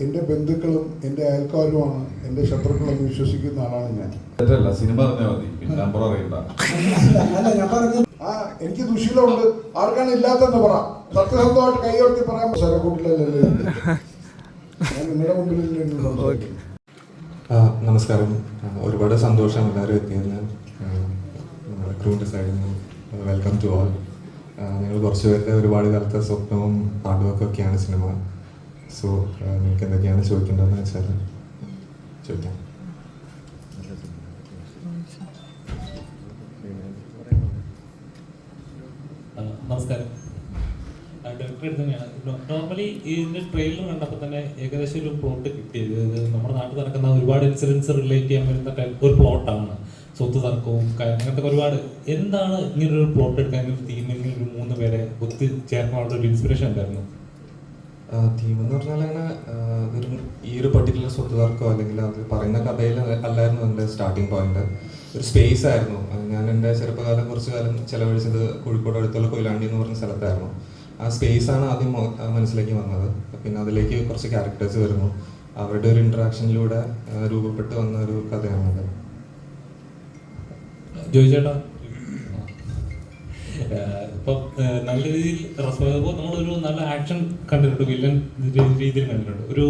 എൻ്റെ ബന്ധുക്കളും എൻ്റെ അയൽക്കാരുമാണ് എൻ്റെ ശത്രുക്കളെന്ന് വിശ്വസിക്കുന്ന ആളാണ് ഞാൻ. സിനിമ പറഞ്ഞാൽ മതി, നമ്പർ അറിയണ്ട. ആ എനിക്ക് ദുശീലമുണ്ട്, ആർക്കാണ് ഇല്ലാത്തെന്ന് പറ, സത്യസന്ധമായിട്ട് കൈയോർത്തി പറയാൻ സ്വരക്കൂട്ടിലല്ലേ ഞാൻ നിങ്ങളുടെ മുമ്പിൽ. നമസ്കാരം. ഒരുപാട് സന്തോഷം എല്ലാവരും എത്തിയതിൽ. നമ്മുടെ ക്രൂവിൻ്റെ സൈഡിൽ നിന്ന് വെൽക്കം ടു ഓൾ. നിങ്ങൾ കുറച്ച് പേരുടെ ഒരുപാട് കാലത്തെ സ്വപ്നവും ഹാർഡ് വർക്കൊക്കെയാണ് സിനിമ. സോ നിങ്ങൾക്ക് എന്തൊക്കെയാണ് ചോദിക്കേണ്ടതെന്ന് വെച്ചാൽ ചോദിക്കാം. നമസ്കാരം. ഡയറക്ടർ തന്നെയാണ്. നോർമലി ഇതിൻ്റെ ട്രെയിലർ കണ്ടപ്പോൾ തന്നെ ഏകദേശം ഒരു പ്ലോട്ട് കിട്ടിയത് നമ്മുടെ നാട്ടിൽ നടക്കുന്ന ഒരുപാട് ഇൻസിഡൻസ് റിലേറ്റ് ചെയ്യാൻ വരുന്ന ഒരു പ്ലോട്ടാണ്. സ്വത്ത് തർക്കവും അങ്ങനത്തെ ഒരുപാട്. എന്താണ് ഇങ്ങനൊരു പ്ലോട്ട് എടുക്കാൻ ഒരു തീം, ഇങ്ങനെ ഒരു 3 പേരെ ഒത്തു ചേർക്കാനുള്ള ഒരു ഇൻസ്പിറേഷൻ ഉണ്ടായിരുന്നു? തീം എന്ന് പറഞ്ഞാൽ അങ്ങനെ ഈ ഒരു പർട്ടിക്കുലർ സ്വത്ത് തർക്കമോ അല്ലെങ്കിൽ അത് പറയുന്ന കഥയിൽ അല്ലായിരുന്നു എൻ്റെ സ്റ്റാർട്ടിങ് പോയിന്റ്. ഒരു സ്പേസ് ആയിരുന്നു. ഞാൻ എൻ്റെ ചെറുപ്പകാലം കുറച്ച് കാലം ചിലവഴിച്ചത് കോഴിക്കോട് അടുത്തുള്ള കൊയിലാണ്ടി എന്ന് പറഞ്ഞ സ്ഥലത്തായിരുന്നു. ആ സ്പേസാണ് ആദ്യം മനസ്സിലേക്ക് വന്നത്. പിന്നെ അതിലേക്ക് കുറച്ച് ക്യാരക്ടേഴ്സ് വരുന്നു. അവരുടെ ഒരു ഇൻട്രാക്ഷനിലൂടെ രൂപപ്പെട്ട് വന്ന ഒരു കഥയാണത്. ജോയിച്ചേട്ടാ, ഇപ്പം നല്ല രീതിയിൽ റെസ്പോൺസ്, നമ്മളൊരു നല്ല ആക്ഷൻ കണ്ടിട്ടുണ്ട്, വില്ലൻ രീതിയിൽ കണ്ടിട്ടുണ്ട്. ഒരു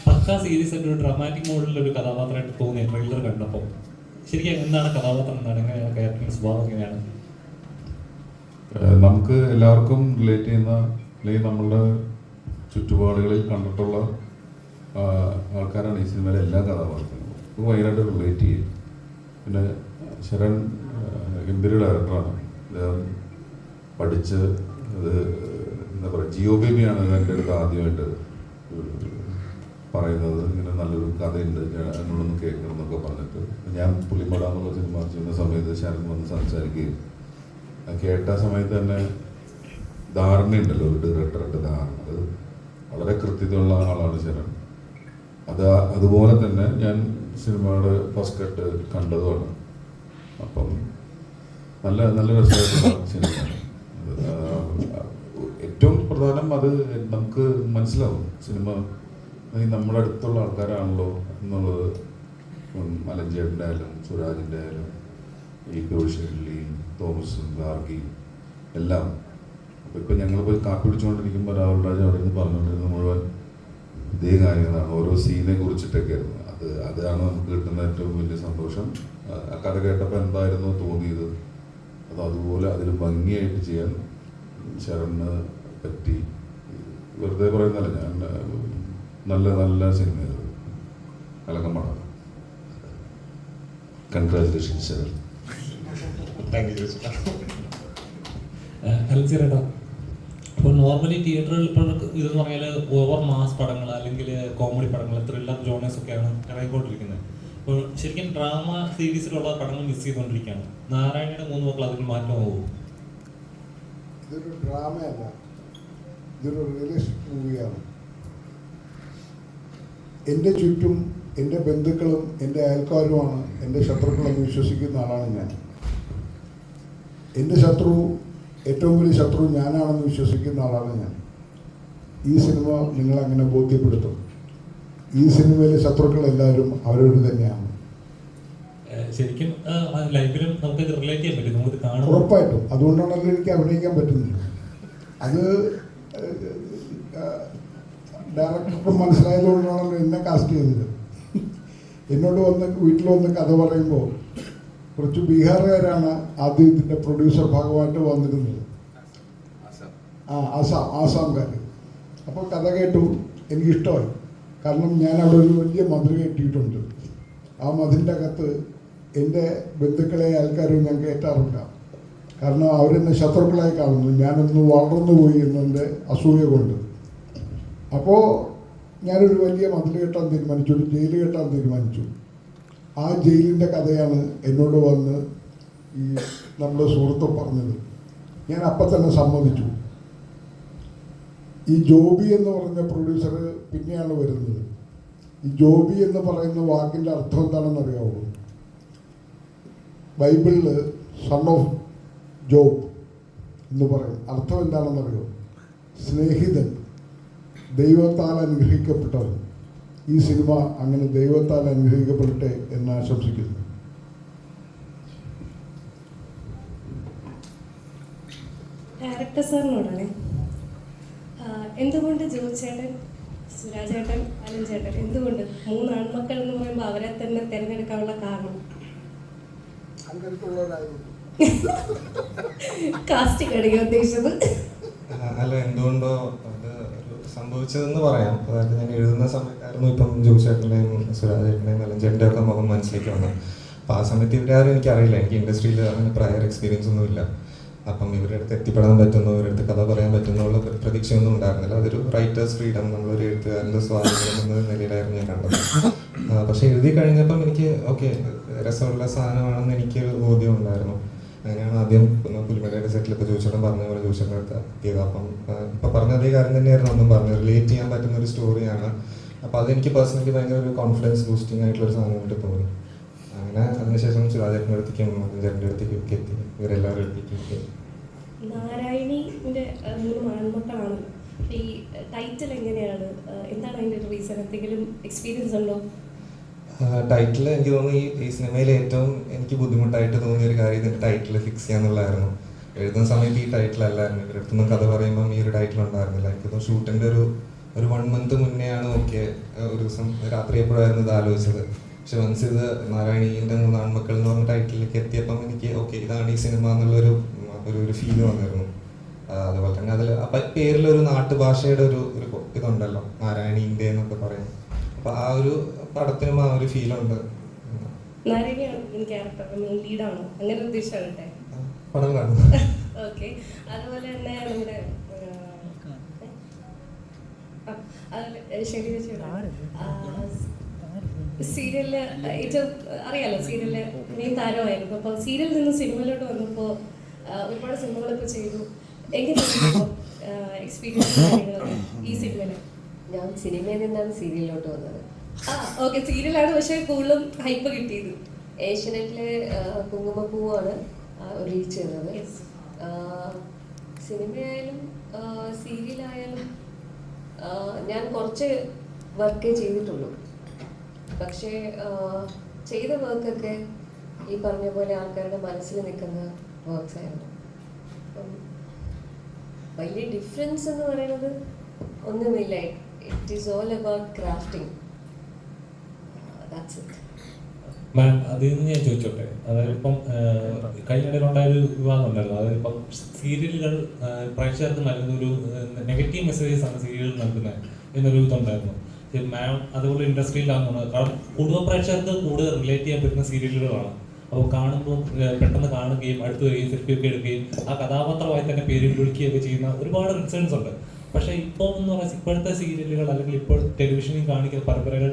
പക്കാ സീരീസ് ആയിട്ട് ഒരു ഡ്രാമാറ്റിക് മോഡിലൊരു കഥാപാത്രമായിട്ട് തോന്നിയ ട്രെയിലർ കണ്ടപ്പോൾ ശരിക്കും എന്താണ് കഥാപാത്രം, എന്താണ്, എങ്ങനെയാണ് ക്യാരക്ടറിന്റെ സ്വഭാവം, എങ്ങനെയാണ്? നമുക്ക് എല്ലാവർക്കും റിലേറ്റ് ചെയ്യുന്ന അല്ലെങ്കിൽ നമ്മളുടെ ചുറ്റുപാടുകളിൽ കണ്ടിട്ടുള്ള ആൾക്കാരാണ് ഈ സിനിമയിലെ എല്ലാ കഥാപാത്രങ്ങളും. നമുക്ക് ഭയങ്കരമായിട്ട് റിലേറ്റ് ചെയ്യും. പിന്നെ ശരൺ ഗംഭീര ഡയറക്ടറാണ്. അദ്ദേഹം പഠിച്ച് അത് എന്താ പറയുക, ജിയോ ബേബിയാണ് എൻ്റെ അടുത്ത് ആദ്യമായിട്ട് പറയുന്നത്, ഇങ്ങനെ നല്ലൊരു കഥയുണ്ട് എന്നോടൊന്ന് കേൾക്കണം എന്നൊക്കെ പറഞ്ഞിട്ട്. ഞാൻ പുള്ളിമട എന്നുള്ള സിനിമ ചെയ്യുന്ന സമയത്ത് ശരൺ വന്ന് സംസാരിക്കുകയും കേട്ട സമയത്ത് തന്നെ ധാരണയുണ്ടല്ലോ, ഒരു ഡയറക്ടറുടെ ധാരണ, അത് വളരെ കൃത്യതയുള്ള ആളാണ് ശരൺ. അതുപോലെ തന്നെ ഞാൻ സിനിമയുടെ ഫസ്റ്റ് കട്ട് കണ്ടതുമാണ്. അപ്പം നല്ല നല്ല രസമായിട്ടുള്ള സിനിമയാണ്. ഏറ്റവും പ്രധാനം അത് നമുക്ക് മനസ്സിലാവും സിനിമ നമ്മുടെ അടുത്തുള്ള ആൾക്കാരാണല്ലോ എന്നുള്ളത്. മലഞ്ചേട്ടൻ്റെ ആയാലും സുരാജിൻ്റെ ആയാലും ഈ കോഴിശ്ശേരിയും തോമസും ഗാർഗി എല്ലാം. അപ്പോൾ ഇപ്പം ഞങ്ങളിപ്പോൾ കാപ്പി പിടിച്ചുകൊണ്ടിരിക്കുമ്പോൾ രാഹുൽ രാജ് അവിടെ നിന്ന് പറഞ്ഞുകൊണ്ടിരുന്നത് മുഴുവൻ ഇതേ കാര്യങ്ങളാണ്, ഓരോ സീനെ കുറിച്ചിട്ടൊക്കെയായിരുന്നു. അതാണ് നമുക്ക് കിട്ടുന്ന ഏറ്റവും വലിയ സന്തോഷം. ആ കഥ കേട്ടപ്പോൾ എന്തായിരുന്നു തോന്നിയത്, അതുപോലെ അതിൽ ഭംഗിയായിട്ട് ചെയ്യാൻ ശരണിന് പറ്റി. വെറുതെ പറയുന്നല്ല, ഞാൻ നല്ല നല്ല സിനിമയത് കലക്കമാണ്. കൺഗ്രാജുലേഷൻസ് ശരൺ. ചേട്ടാ, ഇപ്പോൾ നോർമലി തിയേറ്ററിൽ ഇപ്പോൾ ഇതെന്ന് പറഞ്ഞാൽ ഓവർ മാസ് പടങ്ങൾ അല്ലെങ്കിൽ കോമഡി പടങ്ങൾ, ത്രില്ലർ ജോണേഴ്സ് ഒക്കെയാണ് ഇറങ്ങിക്കൊണ്ടിരിക്കുന്നത്. ഇപ്പോൾ ശരിക്കും ഡ്രാമ സീരീസിലുള്ള പടങ്ങൾ മിസ് ചെയ്തുകൊണ്ടിരിക്കുകയാണ്. നാരായണയുടെ 3 മക്കൾ അതിന് മാറ്റമാവും? ഇതൊരു ഡ്രാമയല്ല, ഇതൊരു റിയലിസ്റ്റിക് മൂവിയാണ്. എൻ്റെ ചുറ്റും എൻ്റെ ബന്ധുക്കളും എൻ്റെ അയൽക്കാരുമാണ് എൻ്റെ ശത്രുക്കളെന്ന് വിശ്വസിക്കുന്ന ആളാണ് ഞാൻ. എൻ്റെ ശത്രു, ഏറ്റവും വലിയ ശത്രു ഞാനാണെന്ന് വിശ്വസിക്കുന്ന ആളാണ് ഞാൻ. ഈ സിനിമ നിങ്ങളങ്ങനെ ബോധ്യപ്പെടുത്തും. ഈ സിനിമയിലെ ശത്രുക്കൾ എല്ലാവരും അവരവർ തന്നെയാണ്. ശരിക്കും ലൈഫിലും നമുക്ക് റിലേറ്റ് ചെയ്യാൻ പറ്റും, നമുക്ക് കാണാം. ഉറപ്പായിട്ടും. അതുകൊണ്ടാണല്ലോ എനിക്ക് അഭിനയിക്കാൻ പറ്റുന്നത്. അത് ഡയറക്ടർക്ക് മനസ്സിലായതുകൊണ്ടാണല്ലോ എന്നെ കാസ്റ്റ് ചെയ്തത്. എന്നോട് വീട്ടിൽ വന്ന് കഥ പറയുമ്പോൾ കുറച്ച് ബീഹാറുകാരാണ് ആദ്യം ഇതിൻ്റെ പ്രൊഡ്യൂസർ ഭാഗമായിട്ട് വന്നിരുന്നത്. ആസാംകാർ. അപ്പോൾ കഥ കേട്ടു, എനിക്കിഷ്ടമായി. കാരണം ഞാൻ അവിടെ ഒരു വലിയ മതിൽ കെട്ടിയിട്ടുണ്ട്. ആ മതിലിൻ്റെ അകത്ത് എൻ്റെ ബന്ധുക്കളെ ആൾക്കാരും ഞാൻ കയറ്റാറില്ല. കാരണം അവരെന്നെ ശത്രുക്കളായി കാണുന്നു. ഞാനൊന്ന് വളർന്നു പോയി എന്നെ അസൂയ കൊണ്ട്. അപ്പോൾ ഞാനൊരു വലിയ മതിൽ കെട്ടാൻ തീരുമാനിച്ചു, ഒരു ജയിൽ കെട്ടാൻ തീരുമാനിച്ചു. ആ ജയിലിൻ്റെ കഥയാണ് എന്നോട് വന്ന് ഈ നമ്മുടെ സുഹൃത്ത് പറഞ്ഞത്. ഞാൻ അപ്പം തന്നെ സമ്മതിച്ചു. ഈ ജോബി എന്ന് പറഞ്ഞ പ്രൊഡ്യൂസർ പിന്നെയാണ് വരുന്നത്. ഈ ജോബി എന്ന് പറയുന്ന വാക്കിൻ്റെ അർത്ഥം എന്താണെന്ന് അറിയാവോ? ബൈബിളിൽ സൺ ഓഫ് ജോബ് എന്ന് പറയും. അർത്ഥം എന്താണെന്നറിയോ? സ്നേഹിതൻ, ദൈവത്താൽ അനുഗ്രഹിക്കപ്പെട്ടവൻ. ഈ സിനിമ അങ്ങനെ ദൈവത്താൽ അനുഗ്രഹിക്കപ്പെടട്ടെ എന്ന് ആശംസിക്കുന്നു. ഡയറക്ടർ സാറിനോടാണ്, എന്തുകൊണ്ട് ജോച്ചേട്ടൻ, സുരാജേട്ടൻ, അലൻ ചേട്ടൻ, എന്തുകൊണ്ട് 3 ആൺമക്കൾ എന്ന് പറയുമ്പോൾ അവരെ തന്നെ തിരഞ്ഞെടുക്കാനുള്ള കാരണം? കാസ്റ്റിംഗ് ആണെങ്കിൽ ഉദ്ദേശിച്ചത് അല്ല, എന്തുകൊണ്ടോ അത് സംഭവിച്ചതെന്ന് പറയാം. അതായത് ഞാൻ എഴുതുന്ന സമയത്തായിരുന്നു ഇപ്പം ജോസേട്ടൻ്റെയും സുരാജേട്ടൻ്റെയും അലഞ്ചേട്ടൻ്റെ ഒക്കെ മുഖം മനസ്സിലേക്ക് വന്നത്. അപ്പം ആ സമയത്ത് ഇവരാരും എനിക്കറിയില്ല, എനിക്ക് ഇൻഡസ്ട്രിയിൽ അങ്ങനെ പ്രയർ എക്സ്പീരിയൻസ് ഒന്നുമില്ല. അപ്പം ഇവരുടെ അടുത്ത് എത്തിപ്പെടാൻ പറ്റുന്നു, ഇവരുടെ അടുത്ത് കഥ പറയാൻ പറ്റുന്നുള്ള പ്രതീക്ഷയൊന്നും ഉണ്ടായിരുന്നില്ല. അതൊരു റൈറ്റേഴ്സ് ഫ്രീഡം, നമ്മളൊരു എഴുത്തുകാരൻ്റെ സ്വാതന്ത്ര്യം എന്ന നിലയിലായിരുന്നു ഞാൻ കണ്ടത്. പക്ഷെ എഴുതി കഴിഞ്ഞപ്പം എനിക്ക് ഓക്കെ രസമുള്ള സാധനമാണെന്ന് എനിക്കൊരു ബോധ്യം ഉണ്ടായിരുന്നു. അങ്ങനെയാണ് ആദ്യം പുലിമലയുടെ സെറ്റിൽ ഇപ്പോൾ ജോസേട്ടൻ പറഞ്ഞ പോലെ ജോസേട്ടൻ്റെ അടുത്ത് എത്തിയത്. അപ്പം ഇപ്പം പറഞ്ഞ അതേ കാര്യം തന്നെയായിരുന്നു ഒന്നും പറഞ്ഞത്, റിലേറ്റ് ചെയ്യാൻ പറ്റുന്ന ഒരു സ്റ്റോറിയാണ്. അപ്പോൾ അതെനിക്ക് പേഴ്സണലി ഭയങ്കര ഒരു കോൺഫിഡൻസ് ബൂസ്റ്റിംഗ് ആയിട്ടുള്ളൊരു സാധനമായിട്ട് തോന്നി. അങ്ങനെ അതിനുശേഷം സുരാജേട്ടൻ്റെ അടുത്തേക്കും ചേട്ടൻ്റെ അടുത്തേക്കും ഒക്കെ എത്തി, ഇവരെല്ലാവരും അടുത്തേക്കും എത്തി. നാരായണിൻ്റെ 3 ആൺമക്കളാണ്. ഈ ടൈറ്റിൽ എങ്ങനെയാണ്, എന്താണ് അതിൻ്റെ ഒരു റീസൺ? എന്തെങ്കിലും എക്സ്പീരിയൻസ് ഉണ്ടോ? ടൈറ്റിൽ എനിക്ക് തോന്നുന്നു ഈ സിനിമയിൽ ഏറ്റവും എനിക്ക് ബുദ്ധിമുട്ടായിട്ട് തോന്നിയ ഒരു കാര്യം ഇതിൻ്റെ ടൈറ്റിൽ ഫിക്സ് ചെയ്യാന്നുള്ളതായിരുന്നു. എഴുതുന്ന സമയത്ത് ഈ ടൈറ്റിൽ അല്ലായിരുന്നു. ഇവരുടെ അടുത്തൊന്നും കഥ പറയുമ്പം ഈ ഒരു ടൈറ്റിൽ ഉണ്ടായിരുന്നില്ല. എനിക്കത് ഷൂട്ടിൻ്റെ ഒരു 1 month മുന്നെയാണ് ഓക്കെ ഒരു ദിവസം രാത്രി എപ്പോഴായിരുന്നു ഇത് ആലോചിച്ചത്. പക്ഷെ വൺസ് ഇത് നാരായണീൻ്റെ 3 ആൺമക്കൾ എന്ന് പറഞ്ഞ ടൈറ്റിലേക്ക് എത്തിയപ്പം എനിക്ക് ഓക്കെ ഇതാണ് ഈ സിനിമ എന്നുള്ളൊരു ഒരു ഫീല് വന്നിരുന്നു. അതുപോലെ തന്നെ അതിൽ അപ്പം പേരിലൊരു നാട്ടുഭാഷയുടെ ഒരു ഇതുണ്ടല്ലോ, നാരായണീൻ്റെ എന്നൊക്കെ പറയും. അപ്പം ആ ഒരു പടത്തിനും ആ ഒരു ഫീലുണ്ട്. നാരായണിയാണ് മെയിൻ ക്യാരക്ടർ, മെയിൻ ലീഡാണോ അങ്ങനെ ഉദ്ദേശിച്ചാകട്ടെ പടം കാണും. ഓക്കെ. അതുപോലെ തന്നെ നമ്മുടെ ശരി സീരിയലില് ഏറ്റവും അറിയാലോ, സീരിയലിലെ മെയിൻ താരമായിരുന്നു. അപ്പോൾ സീരിയലിൽ നിന്ന് സിനിമയിലോട്ട് വന്നപ്പോൾ ഒരുപാട് സിനിമകളൊക്കെ ചെയ്തു. എങ്ങനെയായിരുന്നു എക്സ്പീരിയൻസ് കാര്യങ്ങളൊക്കെ ഈ സിനിമയില്? ഞാൻ സിനിമയിൽ നിന്നാണ് സീരിയലിലോട്ട് വന്നത്. ഓക്കെ, സീരിയലാണ് പക്ഷേ കൂടുതലും ഹൈപ്പ് കിട്ടിയത്. ഏഷ്യനെറ്റിലെ കുങ്കുമപ്പൂവാണ് റിലീസ് ചെയ്യുന്നത്. സിനിമയായാലും സീരിയലായാലും ഞാൻ കുറച്ച് വർക്കേ ചെയ്തിട്ടുള്ളൂ. പക്ഷേ ചെയ്ത വർക്കൊക്കെ ഈ പറഞ്ഞ പോലെ ആൾക്കാരുടെ മനസ്സിൽ നിൽക്കുന്ന വർക്ക്സ് ആയിരുന്നു. അപ്പം വലിയ ഡിഫറൻസ് എന്ന് പറയുന്നത് ഒന്നുമില്ല. It is all about crafting. That's it. Ma'am, അതിൽ നിന്ന് ഞാൻ ചോദിച്ചോട്ടെ, അതായത് ഇപ്പം കഴിഞ്ഞിടയിലുണ്ടായ ഒരു വിവാദം ഉണ്ടായിരുന്നു. അതായത് ഇപ്പം സീരിയലുകൾ പ്രേക്ഷകർക്ക് നൽകുന്ന ഒരു നെഗറ്റീവ് മെസ്സേജസ് ആണ് സീരിയലുകൾ നൽകുന്നത് എന്നൊരു ഇതുണ്ടായിരുന്നു. മാം അതുപോലെ ഇൻഡസ്ട്രിയിലാണെന്ന്, കാരണം കുടുംബ പ്രേക്ഷകർക്ക് കൂടുതൽ റിലേറ്റ് ചെയ്യാൻ പറ്റുന്ന സീരിയലുകളാണ്. അപ്പോൾ കാണുമ്പോൾ പെട്ടെന്ന് കാണുകയും അടുത്ത് വരികയും സെൽഫിയൊക്കെ എടുക്കുകയും ആ കഥാപാത്രമായി തന്നെ പേര് വിളിക്കുകയൊക്കെ ചെയ്യുന്ന ഒരുപാട് ഇൻസിഡൻസ് ഉണ്ട്. പക്ഷേ ഇപ്പോൾ എന്ന് പറഞ്ഞാൽ ഇപ്പോഴത്തെ സീരിയലുകൾ അല്ലെങ്കിൽ ഇപ്പോൾ ടെലിവിഷനിൽ കാണിക്കുന്ന പരമ്പരകൾ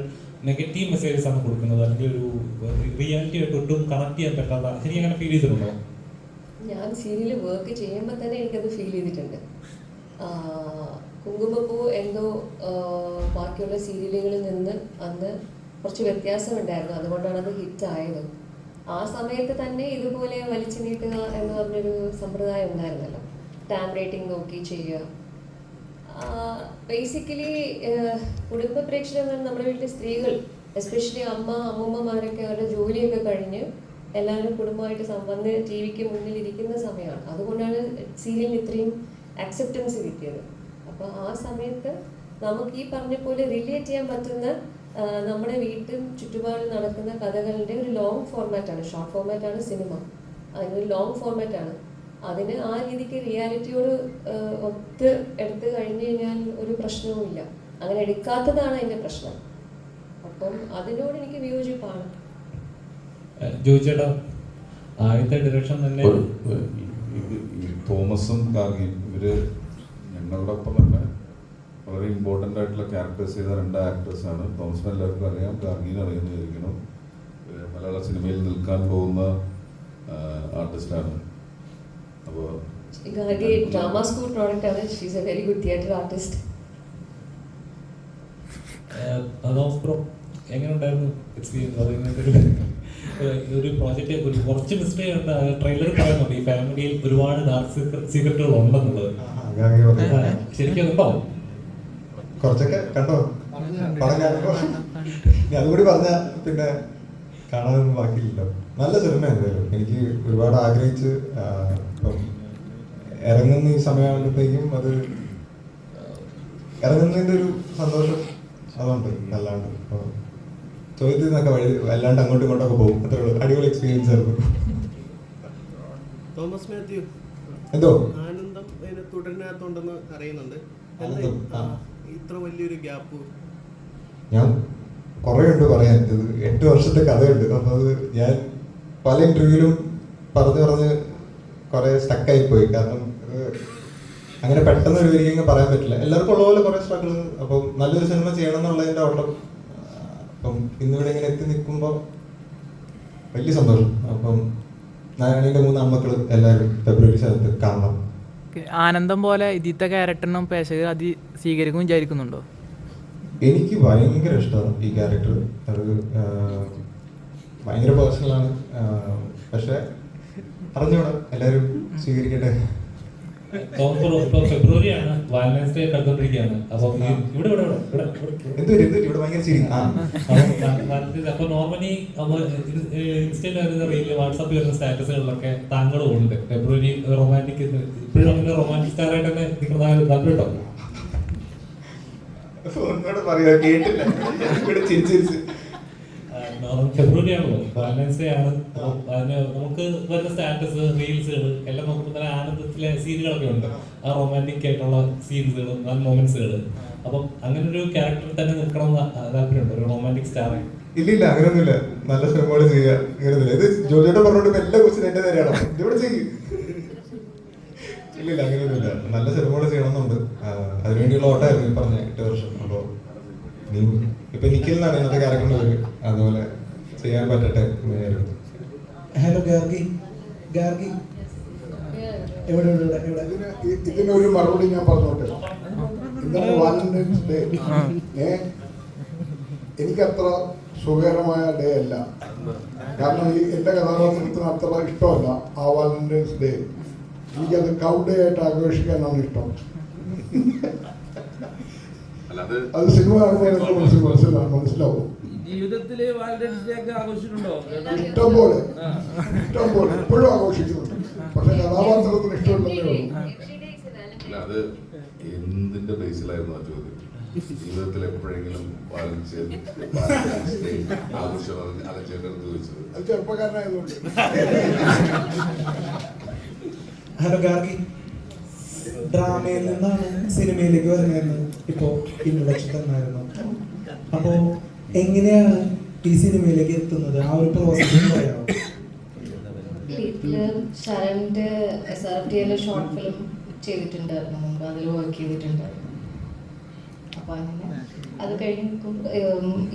നെഗറ്റീവ് മെസ്സേജസ് ആണ് കൊടുക്കുന്നത്, അല്ലെങ്കിൽ ഒരു റിയാലിറ്റി ആയിട്ട് ഒട്ടും കണക്ട് ചെയ്യാൻ പറ്റാത്ത, എനിക്ക് അങ്ങനെ ഫീൽ ചെയ്തിട്ടുണ്ടോ? ഞാൻ സീരിയൽ വർക്ക് ചെയ്യുമ്പോൾ തന്നെ എനിക്കത് ഫീൽ ചെയ്തിട്ടുണ്ട്. കുങ്കുമപ്പൂ എന്തോ ബാക്കിയുള്ള സീരിയലുകളിൽ നിന്ന് അന്ന് കുറച്ച് വ്യത്യാസമുണ്ടായിരുന്നു. അതുകൊണ്ടാണ് അത് ഹിറ്റ് ആയത്. ആ സമയത്ത് തന്നെ ഇതുപോലെ വലിച്ചു നീട്ടുക എന്ന് പറഞ്ഞൊരു സമ്പ്രദായം ഉണ്ടായിരുന്നല്ലോ. ടാം റേറ്റിംഗ് നോക്കി ചെയ്യുക. ബേസിക്കലി കുടുംബ പ്രേക്ഷകർ നമ്മുടെ വീട്ടിലെ സ്ത്രീകൾ, എസ്പെഷ്യലി അമ്മൂമ്മമാരൊക്കെ അവരുടെ ജോലിയൊക്കെ കഴിഞ്ഞ് എല്ലാവരും കുടുംബമായിട്ട് വന്ന് ടി വിക്ക് മുന്നിൽ ഇരിക്കുന്ന സമയമാണ്. അതുകൊണ്ടാണ് സീരിയലിന് ഇത്രയും അക്സെപ്റ്റൻസ് കിട്ടിയത്. അപ്പോൾ ആ സമയത്ത് നമുക്ക് ഈ പറഞ്ഞ പോലെ റിലേറ്റ് ചെയ്യാൻ പറ്റുന്ന നമ്മുടെ വീട്ടിൽ ചുറ്റുപാടിൽ നടക്കുന്ന കഥകളുടെ ഒരു ലോങ് ഫോർമാറ്റാണ്, ഷോർട്ട് ഫോർമാറ്റാണ് സിനിമ. അതിനൊരു ലോങ് ഫോർമാറ്റാണ്. അതിന് ആ രീതിക്ക് റിയാലിറ്റിയോട് ഒത്ത് എടുത്തു കഴിഞ്ഞു കഴിഞ്ഞാൽ ഒരു പ്രശ്നവുമില്ല. അങ്ങനെ എടുക്കാത്തതാണ് അതിൻ്റെ പ്രശ്നം. അപ്പം അതിനോട് എനിക്ക് വിയോജിപ്പാണ്. ചോദിച്ചേട്ടാ, ആദ്യത്തെ ഡയറക്ഷൻ തന്നെ തോമസും ഗാർഗിയും ഇവര് ഞങ്ങളുടെ ഒപ്പം തന്നെ വളരെ ഇമ്പോർട്ടൻ്റ് ആയിട്ടുള്ള ക്യാരക്ടേഴ്സ് ചെയ്ത 2 ആക്ടേഴ്സാണ്. തോമസിനെ എല്ലാവർക്കും അറിയാം, ഗാർഗീനെ അറിയുന്നതായിരിക്കണം. മലയാള സിനിമയിൽ നിൽക്കാൻ പോകുന്ന ആർട്ടിസ്റ്റാണ്. അപ്പോൾ ഗാർഗി ഡ്രാമ സ്കൂൾ പ്രോഡക്റ്റ് ആണ്. She is A very good theatre artist. Thomas bro, എങ്ങനെ ഉണ്ടായിരുന്നു എക്സ്പീരിയൻസ്? ഒരു പ്രോജക്റ്റ് ഒരു കുറച്ച് മിസ്റ്റേക്ക് ഉണ്ട്, ട്രെയിലർ പറയുന്നുണ്ട് ഈ ഫാമിലിയിൽ ഒരുപാട് ഡാർക്ക് സീക്രട്ടുകൾ ഉണ്ടെന്നുള്ളത്. ശരിക്കും അതുണ്ടാവും? കുറച്ചൊക്കെ കണ്ടോ പടം കാണുമ്പോ ഇനി അതുകൂടി പറഞ്ഞ പിന്നെ കാണാനൊന്നും ബാക്കിയില്ലല്ലോ. നല്ല സിനിമ എന്തായാലും എനിക്ക് ഒരുപാട് ആഗ്രഹിച്ച് ഇപ്പം ഇറങ്ങുന്ന ഈ സമയമാകുമ്പോഴത്തേക്കും അത് ഇറങ്ങുന്നതിൻ്റെ ഒരു സന്തോഷം അതുണ്ട്. അല്ലാണ്ട് ഇപ്പോൾ ചോദ്യത്തിൽ നിന്നൊക്കെ വഴി അല്ലാണ്ട് അങ്ങോട്ടും ഇങ്ങോട്ടൊക്കെ പോകും. അത്രേ ഉള്ളൂ. അടിപൊളി എക്സ്പീരിയൻസ് ആയിരുന്നു. തോമസ് മാത്യു എന്തോ ആനന്ദം തുടരിനകത്തുണ്ടെന്ന് അറിയുന്നുണ്ട്. ആനന്ദം, ആ. ഇത്ര വലിയൊരു ഗ്യാപ്പ് ഞാൻ കുറേ ഉണ്ട് പറയാൻ. ഇത് 8 വർഷത്തെ കഥയുണ്ട്. അപ്പം അത് ഞാൻ പല ഇന്റർവ്യൂവിലും പറഞ്ഞ് കുറേ സ്റ്റക്കായി പോയി. കാരണം ഇത് അങ്ങനെ പെട്ടെന്ന് ഒരു വരികയും പറയാൻ പറ്റില്ല. എല്ലാവർക്കും ഉള്ള പോലെ കുറേ സ്ട്രഗിൾ. അപ്പം നല്ലൊരു സിനിമ ചെയ്യണം എന്നുള്ളതിൻ്റെ ഓട്ടം. അപ്പം ഇന്നിവിടെ ഇങ്ങനെ എത്തി നിൽക്കുമ്പോൾ വലിയ സന്തോഷം. അപ്പം നാരായണീൻ്റെ 3 ആൺമക്കൾ എല്ലാവരും ഫെബ്രുവരി 7 കാണണം. ആനന്ദം പോലെ ഇതിത്തെ ക്യാരക്ടറിനും പ്രേക്ഷകർ അത് സ്വീകരിക്കും വിചാരിക്കുന്നുണ്ടോ? എനിക്ക് ഭയങ്കര ഇഷ്ടമാണ് ഈ ക്യാരക്ടർ. അത് ഭയങ്കര പേഴ്സണലാണ്. പക്ഷെ അറിഞ്ഞൂടാ, എല്ലാവരും സ്വീകരിക്കട്ടെ. ഇപ്പൊ ഫെബ്രുവരിയാണ്, വാലന്റൈൻസ് ഡേ കണ്ടുകൊണ്ടിരിക്കുകയാണ്. അപ്പൊ ഇവിടെ ഇവിടെ ഭയങ്കര ചിരി. അപ്പൊ നോർമലി ഇൻസ്റ്റയിൽ വരുന്ന റീല്, വാട്സാപ്പിൽ വരുന്ന സ്റ്റാറ്റസുകളിലൊക്കെ താങ്കളും ഉണ്ട്. ഫെബ്രുവരി റൊമാൻറ്റിക്, ഇപ്പോഴും അങ്ങനെ റൊമാൻറ്റിക് സ്റ്റാർ ആയിട്ട് തന്നെ നിൽക്കുന്ന താല്പര്യമുണ്ടോ? ഒന്നോട് പറയാ, കേട്ടില്ല. ഇവിടെ ചിരിച്ചിരിച്ച് ഫെബ്രുവരി ആണല്ലോ, വാലന്റൈൻസ് ഡേ ആണ്. അതിന് നമുക്ക് വരുന്ന സ്റ്റാറ്റസ്, റീൽസുകൾ എല്ലാം നോക്കുമ്പോൾ തന്നെ ആനന്ദത്തിലെ സീനുകളൊക്കെ ഉണ്ട്. ആ റൊമാൻറ്റിക് ആയിട്ടുള്ള സീൻസുകളും ആ മൊമെന്റ്സുകൾ. അപ്പം അങ്ങനെ ഒരു ക്യാരക്ടർ തന്നെ നിൽക്കണം എന്ന് താല്പര്യമുണ്ട്, ഒരു റൊമാൻറ്റിക് സ്റ്റാർ ആയി? ഇല്ല, അങ്ങനെയൊന്നുമില്ല. നല്ല സിനിമകൾ ചെയ്യുക, ഇങ്ങനെയൊന്നുമില്ല. ഇത് ജോലിയോടെ പറഞ്ഞോണ്ട് എല്ലാ ക്വസ്റ്റിനും എന്റെ നേരെയാണോ ഇവിടെ ചെയ്യും? ഇല്ല, അങ്ങനെയൊന്നുമില്ല. നല്ല സിനിമകൾ ചെയ്യണമെന്നുണ്ട്. അതിനുവേണ്ടിയുള്ള ഓട്ടമായിരുന്നു ഈ പറഞ്ഞ 8 വർഷം. അപ്പോൾ നീ ഇപ്പൊ നിഖിലിനാണ് ഇന്നത്തെ ക്യാരക്ടറിന്റെ പേര്, അതുപോലെ ചെയ്യാൻ പറ്റട്ടെ എന്ന് വിചാരിക്കുന്നു. ഹലോ ഗാർഗി, എവിടെ ഇതിനൊരു മറുപടി ഞാൻ പറഞ്ഞോട്ടെ. ഇന്നത്തെ വാലന്റൈൻസ് ഡേ എനിക്കത്ര സുഖകരമായ ഡേ അല്ല. കാരണം എൻ്റെ കഥാപാത്രത്തിന് അത്ര ഇഷ്ടമല്ല ആ വാലന്റൈൻസ് ഡേ. എനിക്കത് കൗ ഡേ ആയിട്ട് ആഘോഷിക്കാനാണ് ഇഷ്ടം. അത് സിനിമ കാണുമ്പോൾ എനിക്ക് മനസ്സിലാവും. ജീവിതത്തില് വാലന്റൈൻസ് ഡേ ഒക്കെ ആഘോഷിച്ചിട്ടുണ്ടോ? ഇഷ്ടം പോലെ ഇപ്പോഴും ആഘോഷിക്കുന്നുണ്ട്. പക്ഷെ കഥാപാത്രത്തിന് ഇഷ്ടമുള്ളതേ ഉള്ളൂ. അല്ല, അത് എന്തിന്റെ ബേസിലായിരുന്നു ആ ചോദ്യം? ജീവിതത്തിൽ എപ്പോഴെങ്കിലും വാലന്റൈൻസ് ഡേ ആഘോഷം അലച്ചേട്ടൻ ചോദിച്ചത്? അത് ചെറുപ്പക്കാരനായതുകൊണ്ട്. ഹലോ ഗാർഗി, ഡ്രാമയിൽ നിന്നാണ് സിനിമയിലേക്ക് വരുന്നത്. ഇപ്പോ ഇൻട്രൊഡക്ഷൻ തന്നായിരുന്നു. അപ്പോ എങ്ങനെയാണ് ഈ സിനിമയിലേക്ക് എത്തുന്നത്? ആ ഒരു പ്രോസസ് പറയാമോ? വീട്ടില് ശരണിന്റെ SRTL ഷോർട്ട് ഫിലിം ചെയ്തിട്ടുണ്ടായിരുന്നു മുമ്പ്, അതിൽ വർക്ക് ചെയ്തിട്ടുണ്ടായിരുന്നു. അപ്പൊ അങ്ങനെ അത് കഴിഞ്ഞ്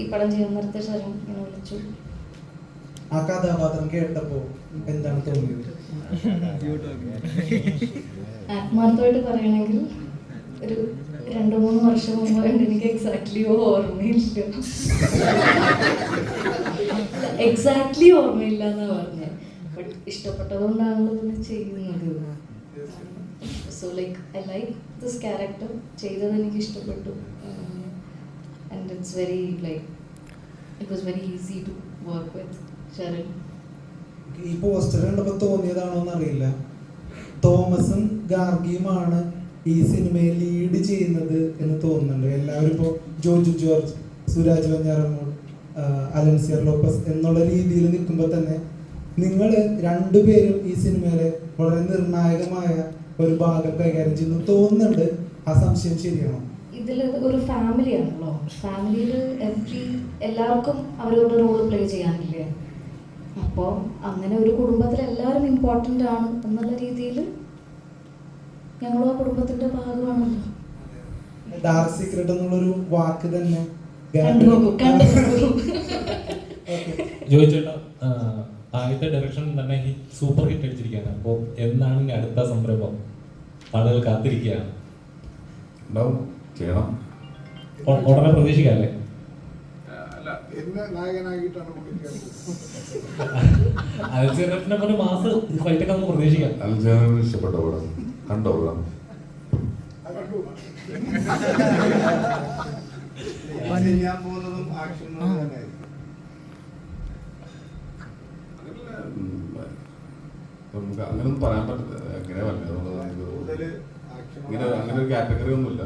ഈ പടം ചെയ്യുന്നിടത്ത് ശരൺ എന്നെ വിളിച്ചു. ആ കഥാപാത്രം കേട്ടപ്പോ എന്താണ് തോന്നിയത്? ആത്മാർത്ഥമായിട്ട് പറയണമെങ്കിൽ ഒരു 2-3 വർഷം മുമ്പായിട്ട് എനിക്ക് എക്സാക്ട്ലി ഓർമ്മയില്ല എന്നാ പറഞ്ഞത്. ബട്ട് ഇഷ്ടപ്പെട്ടതുകൊണ്ടാണല്ലോ പിന്നെ ചെയ്യുന്നത്. So like I like this character. ചെയ്തത് എനിക്ക് ഇഷ്ടപ്പെട്ടു. And it's very like it was very easy to work with Sharan. ഈ പോസ്റ്റർ കണ്ടപ്പോ തോന്നിയതാണോ എന്നറിയില്ല, തോമസും ഗാർഗിയുമാണ് ഈ സിനിമയെ ലീഡ് ചെയ്യുന്നത് എന്ന് തോന്നുന്നുണ്ട്. എല്ലാവരും ഇപ്പോൾ ജോജു ജോർജ്, സുരാജ് വെഞ്ഞാറമ്മൂട്, അലൻസിയർ ലോപ്പസ് എന്നുള്ള രീതിയിൽ നിൽക്കുമ്പോൾ തന്നെ നിങ്ങൾ രണ്ടുപേരും ഈ സിനിമയിലെ വളരെ നിർണായകമായ ഒരു ഭാഗം കൈകാര്യം ചെയ്യുന്നു തോന്നുന്നുണ്ട്. ആ സംശയം ശരിയാണോ? ഇതിൽ ഒരു ഫാമിലി ആണല്ലോ. ഫാമിലിയിൽ എല്ലാവർക്കും അവരവരുടെ റോൾ പ്ലേ ചെയ്യാനില്ലേ? അപ്പോൾ അങ്ങനെ ഒരു കുടുംബത്തിൽ എല്ലാവരും ഇമ്പോർട്ടൻ്റ് ആണ് എന്നുള്ള രീതിയിൽ ഞങ്ങളും ആ കുടുംബത്തിന്റെ ഭാഗമാണല്ലോ. ഡാർക്ക് സീക്രട്ട് എന്നുള്ളൊരു വാക്ക് തന്നെ ചോദിച്ചേട്ടാ, ആദ്യത്തെ ഡയറക്ഷൻ തന്നെ സൂപ്പർ ഹിറ്റ് അടിച്ചിരിക്കുകയാണ്. അപ്പോൾ എന്നാണ് ഇനി അടുത്ത സംരംഭം? ആളുകൾ കാത്തിരിക്കുകയാണ്. ഉണ്ടാവും, ചെയ്യണം. ഉടനെ പ്രതീക്ഷിക്കാല്ലേ? എന്നെ നായകനാക്കിയിട്ടാണ് അലൻസിയറിനെ പോലെ മാസ് ഫൈറ്റൊക്കെ നമുക്ക് പ്രതീക്ഷിക്കാം. അലൻസിയറിന് ഇഷ്ടപ്പെട്ട പടം കണ്ടോ? ചെയ്യാൻ പോകുന്നതും ആക്ഷൻ തന്നെയായിരിക്കും. നമുക്ക് അങ്ങനെയൊന്നും പറയാൻ പറ്റില്ല. എങ്ങനെയാ പറഞ്ഞത് കൂടുതൽ action ഇങ്ങനെ അങ്ങനെ ഒരു കാറ്റഗറി ഒന്നുമില്ല.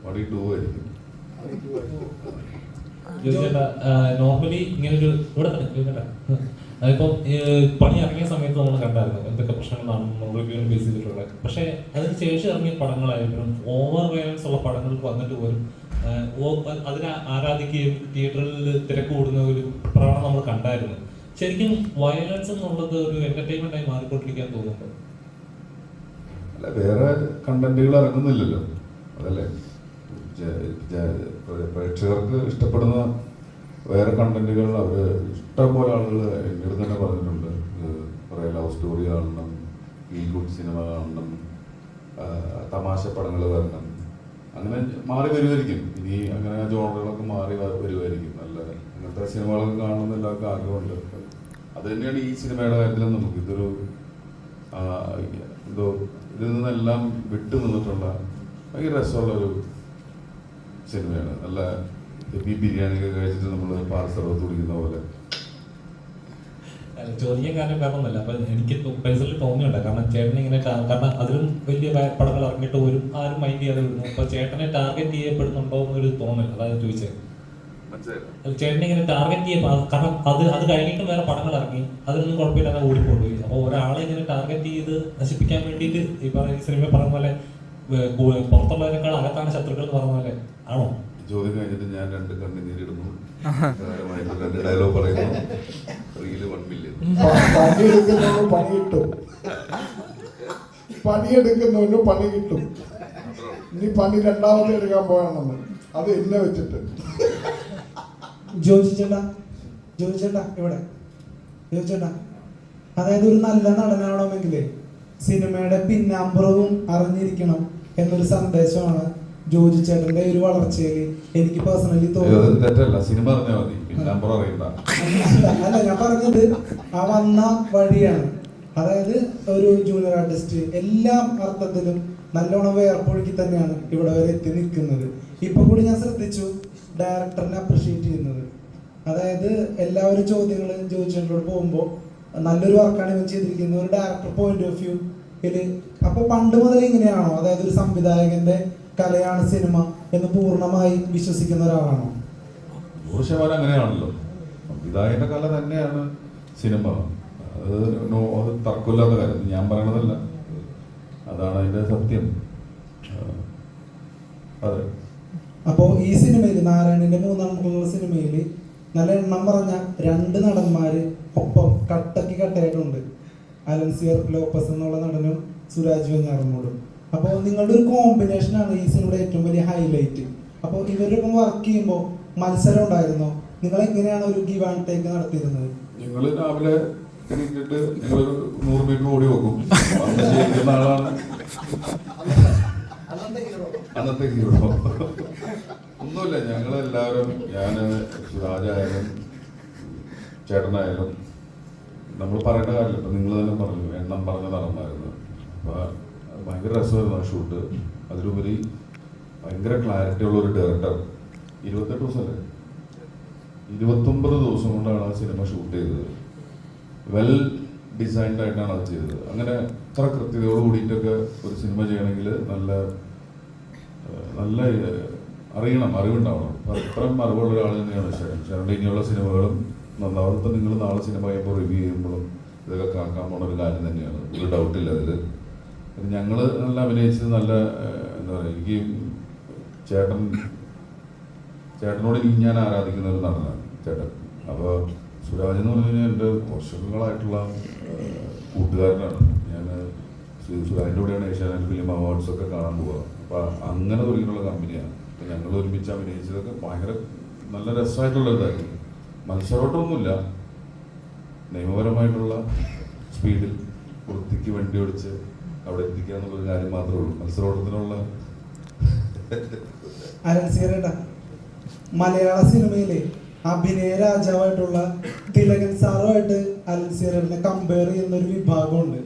വടി ഡൂ ആയിരിക്കും. നോർമലി ഇങ്ങനൊരു ഇവിടെ തന്നെ അതിപ്പം പണി ഇറങ്ങിയ സമയത്ത് നമ്മൾ കണ്ടായിരുന്നു എന്തൊക്കെ പ്രശ്നങ്ങളാണ് റിവ്യൂവിന് ബേസ് ചെയ്തിട്ടുള്ളത്. പക്ഷേ അതിന് ശേഷം ഇറങ്ങിയ പടങ്ങളായാലും ഓവർ വയലൻസ് ഉള്ള പടങ്ങൾക്ക് വന്നിട്ട് പോലും അതിനെ ആരാധിക്കുകയും തിയേറ്ററിൽ തിരക്ക് കൂടുന്ന ഒരു പ്രവണത നമ്മൾ കണ്ടായിരുന്നു. ശരിക്കും വയലൻസ് എന്നുള്ളത് ഒരു എന്റർടൈൻമെന്റ് ആയി മാറിക്കൊണ്ടിരിക്കാൻ തോന്നുന്നുണ്ട്. അല്ല, വേറെ കണ്ടന്റുകൾ ഇറങ്ങുന്നില്ലല്ലോ, അതല്ലേ പ്രേക്ഷകർക്ക് ഇഷ്ടപ്പെടുന്ന വേറെ കണ്ടന്റുകൾ അവർ ഇഷ്ടംപോലെ ആളുകൾ എൻ്റെ അടുത്ത് തന്നെ പറഞ്ഞിട്ടുണ്ട്. കുറേ ലവ് സ്റ്റോറി കാണണം, ഫീൽ ഗുഡ് സിനിമ കാണണം, തമാശ പടങ്ങൾ വരണം, അങ്ങനെ മാറി വരുമായിരിക്കും. ഇനി അങ്ങനെ ജോണറുകളൊക്കെ മാറി വരുമായിരിക്കും. നല്ല അങ്ങനത്തെ സിനിമകളൊക്കെ കാണണമെന്ന് എല്ലാവർക്കും ആഗ്രഹമുണ്ട്. അത് തന്നെയാണ് ഈ സിനിമയുടെ കാര്യത്തിലും നമുക്ക് ഇതൊരു എന്തോ ഇതിൽ നിന്നെല്ലാം വിട്ടു നിന്നിട്ടുള്ള ഭയങ്കര രസമുള്ളൊരു സിനിമയാണ്. നല്ല ഈ ബിരിയാണിയൊക്കെ കഴിച്ചിട്ട് നമ്മൾ പാർസറത്ത് കുടിക്കുന്ന പോലെ. ചോദിക്കാൻ കാരണം കാരണമൊന്നുമല്ല. അപ്പൊ എനിക്ക് പേഴ്സണലി തോന്നിയുണ്ട്, കാരണം ചേട്ടനെ ഇങ്ങനെ കാരണം അതിലും വലിയ പടങ്ങൾ ഇറങ്ങിയിട്ട് പോലും ആരും മൈൻഡ് ചെയ്യാതെ വിടുന്നു. അപ്പൊ ചേട്ടനെ ടാർഗറ്റ് ചെയ്യപ്പെടുന്നുണ്ടോ എന്നൊരു തോന്നൽ, അതാണ് ചോദിച്ചത്. ചേട്ടനെ ഇങ്ങനെ ടാർഗറ്റ് ചെയ്യുമ്പോൾ കാരണം അത് കഴിഞ്ഞിട്ടും വേറെ പടങ്ങൾ ഇറങ്ങി, അതിനൊന്നും കുഴപ്പമില്ലാതെ ഓടിക്കൊണ്ടുപോയി. അപ്പോൾ ഒരാളെ ഇങ്ങനെ ടാർഗറ്റ് ചെയ്ത് നശിപ്പിക്കാൻ വേണ്ടിയിട്ട് ഈ പറയുന്ന സിനിമ പറഞ്ഞ പോലെ പുറത്തുള്ളവരെക്കാൾ അകത്താണ് ശത്രുക്കൾ എന്ന് പറഞ്ഞ പോലെ ആണോ? ചോദ്യം കഴിഞ്ഞിട്ട് ഞാൻ 2 കണ്ണുനീരിടുന്നു, 2 ഡയലോഗ് പറയുന്നു, റീല് 1 മില്യൺ. പണിയെടുക്കുന്നവന് പണി കിട്ടും, പണിയെടുക്കുന്നവന് പണി കിട്ടും. ഇനി പണി രണ്ടാമത്തെ എടുക്കാൻ പോയാണ് നമ്മൾ, അത് എന്നെ വെച്ചിട്ട്. ജോജിച്ചേട്ടാ ഇവിടെ ജോജിച്ചേട്ടാ, അതായത് ഒരു നല്ല നടനാവണമെങ്കിൽ സിനിമയുടെ പിന്നാമ്പുറവും അറിഞ്ഞിരിക്കണം എന്നൊരു സന്ദേശമാണ് ജോജിച്ചേട്ടന്റെ ഒരു വളർച്ചയിൽ എനിക്ക് പേഴ്സണലി തോന്നുന്നത്. അല്ല, ഞാൻ പറഞ്ഞത് ആ വന്ന വഴിയാണ്. അതായത് ഒരു ജൂനിയർ ആർട്ടിസ്റ്റ് എല്ലാ അർത്ഥത്തിലും നല്ലോണം വേർപ്പൊഴുക്കി തന്നെയാണ് ഇവിടെ വരെ എത്തി നിൽക്കുന്നത്. ഇപ്പൊ കൂടി ഞാൻ ശ്രദ്ധിച്ചു ഡയറക്ടറിനെ അപ്രിഷിയേറ്റ് ചെയ്യുന്നത്. അതായത് എല്ലാവരും ചോദ്യങ്ങൾ ജോജിച്ചേട്ടനോട് പോകുമ്പോൾ നല്ലൊരു വർക്കാണ് ഇവൻ ചെയ്തിരിക്കുന്നത് ഒരു ഡയറക്ടർ പോയിന്റ് ഓഫ് വ്യൂ ഇതില്. അപ്പൊ പണ്ട് മുതൽ ഇങ്ങനെയാണോ? അതായത് ഒരു സംവിധായകന്റെ കലയാണ് സിനിമ എന്ന് പൂർണ്ണമായി വിശ്വസിക്കുന്ന ഒരാളാണോ? 100% അങ്ങനെയാണല്ലോ. സംവിധായകന്റെ കല തന്നെയാണ് സിനിമ. അത് തർക്കമില്ലാത്ത കാര്യം, ഞാൻ പറയണതല്ല, അതാണ് അതിന്റെ സത്യം. അതെ. അപ്പോ ഈ സിനിമയിൽ നാരായണന്റെ 3 മുഖങ്ങൾ സിനിമയിൽ നല്ല എണ്ണം പറഞ്ഞ 2 നടന്മാര് ഒപ്പം കട്ടയായിട്ടുണ്ട്. അലൻസിയർ ലോപ്പസ് എന്നുള്ള നടനും സുരാജ് വെഞ്ഞാറമ്മൂടും. അപ്പോൾ നിങ്ങളുടെ ഒരു കോമ്പിനേഷനാണ് ഈ സിനിമയുടെ ഏറ്റവും വലിയ ഹൈലൈറ്റ്. അപ്പോൾ ഇവരൊപ്പം വർക്ക് ചെയ്യുമ്പോൾ മത്സരം ഉണ്ടായിരുന്നോ? നിങ്ങൾ എങ്ങനെയാണ് ഒരു ഗിവ് ആൻഡ് ടേക്ക് നടത്തിയിരുന്നത്? ഞങ്ങൾ രാവിലെ എണീറ്റിട്ട് ഞങ്ങളൊരു 100 മീറ്റർ ഓടി വെക്കും. ആളാണ് അന്നത്തെ ഹീറോ. ഒന്നുമില്ല, ഞങ്ങളെല്ലാവരും, ഞാൻ സുരാജായാലും ചേട്ടനായാലും നമ്മൾ പറയേണ്ട കാര്യമില്ല. ഇപ്പം നിങ്ങൾ തന്നെ പറഞ്ഞു, എണ്ണം പറഞ്ഞ നടന്മായിരുന്നു. അപ്പോൾ ഭയങ്കര രസമായിരുന്നു ആ ഷൂട്ട്. അതിലുപരി ഭയങ്കര ക്ലാരിറ്റി ഉള്ള ഒരു ഡയറക്ടർ. 28 ദിവസമല്ലേ, 29 ദിവസം കൊണ്ടാണ് ആ സിനിമ ഷൂട്ട് ചെയ്തത്. വെൽ ഡിസൈൻഡ് ആയിട്ടാണ് അത് ചെയ്തത്. അങ്ങനെ ഇത്ര കൃത്യതയോട് കൂടിയിട്ടൊക്കെ ഒരു സിനിമ ചെയ്യണമെങ്കിൽ നല്ല അറിവുണ്ടാവണം. ഇത്രയും അറിവുള്ള ഒരാൾ തന്നെയാണ് ശരണ്യ. ഇനിയുള്ള സിനിമകളും നന്നാവും. ഇപ്പം നിങ്ങൾ നാളെ സിനിമ ചെയ്യുമ്പോൾ റിവ്യൂ ചെയ്യുമ്പോഴും ഇതൊക്കെ കാക്കാൻ പോണ ഒരു കാര്യം തന്നെയാണ്, ഒരു ഡൗട്ടില്ല അതിൽ. ഞങ്ങൾ നല്ല അഭിനയിച്ചത് നല്ല എന്താ പറയുക, എനിക്ക് ചേട്ടനോട് ഞാൻ ആരാധിക്കുന്ന ഒരു നടനാണ് ചേട്ടൻ. അപ്പോൾ സുരാജ് എന്ന് പറഞ്ഞു കഴിഞ്ഞാൽ എൻ്റെ വർഷങ്ങളായിട്ടുള്ള കൂട്ടുകാരനാണ്. ഞാൻ സുരാജിൻ്റെ കൂടെയാണ് ഏഷ്യാനെറ്റ് ഫിലിം അവാർഡ്സൊക്കെ കാണാൻ പോവുക. അപ്പോൾ അങ്ങനെ തുടങ്ങിയിട്ടുള്ള കമ്പനിയാണ്. അപ്പോൾ ഞങ്ങൾ ഒരുമിച്ച് അഭിനയിച്ചതൊക്കെ ഭയങ്കര നല്ല രസമായിട്ടുള്ള ഇതായിരുന്നു. മത്സരോട്ടമൊന്നുമില്ല, നിയമപരമായിട്ടുള്ള സ്പീഡിൽ വൃത്തിക്ക് വണ്ടി ഓടിച്ച് അവിടെ എത്തിക്കുക എന്നുള്ളൊരു കാര്യം മാത്രമേ ഉള്ളൂ. മത്സരോട്ടത്തിനുള്ള മലയാള സിനിമയിലെ അഭിനയ രാജാവായിട്ടുള്ള തിലകൻ സാറുമായിട്ട് അലൻസിയറിനെ കമ്പയർ ചെയ്യുന്ന ഒരു വിഭാഗമുണ്ട്.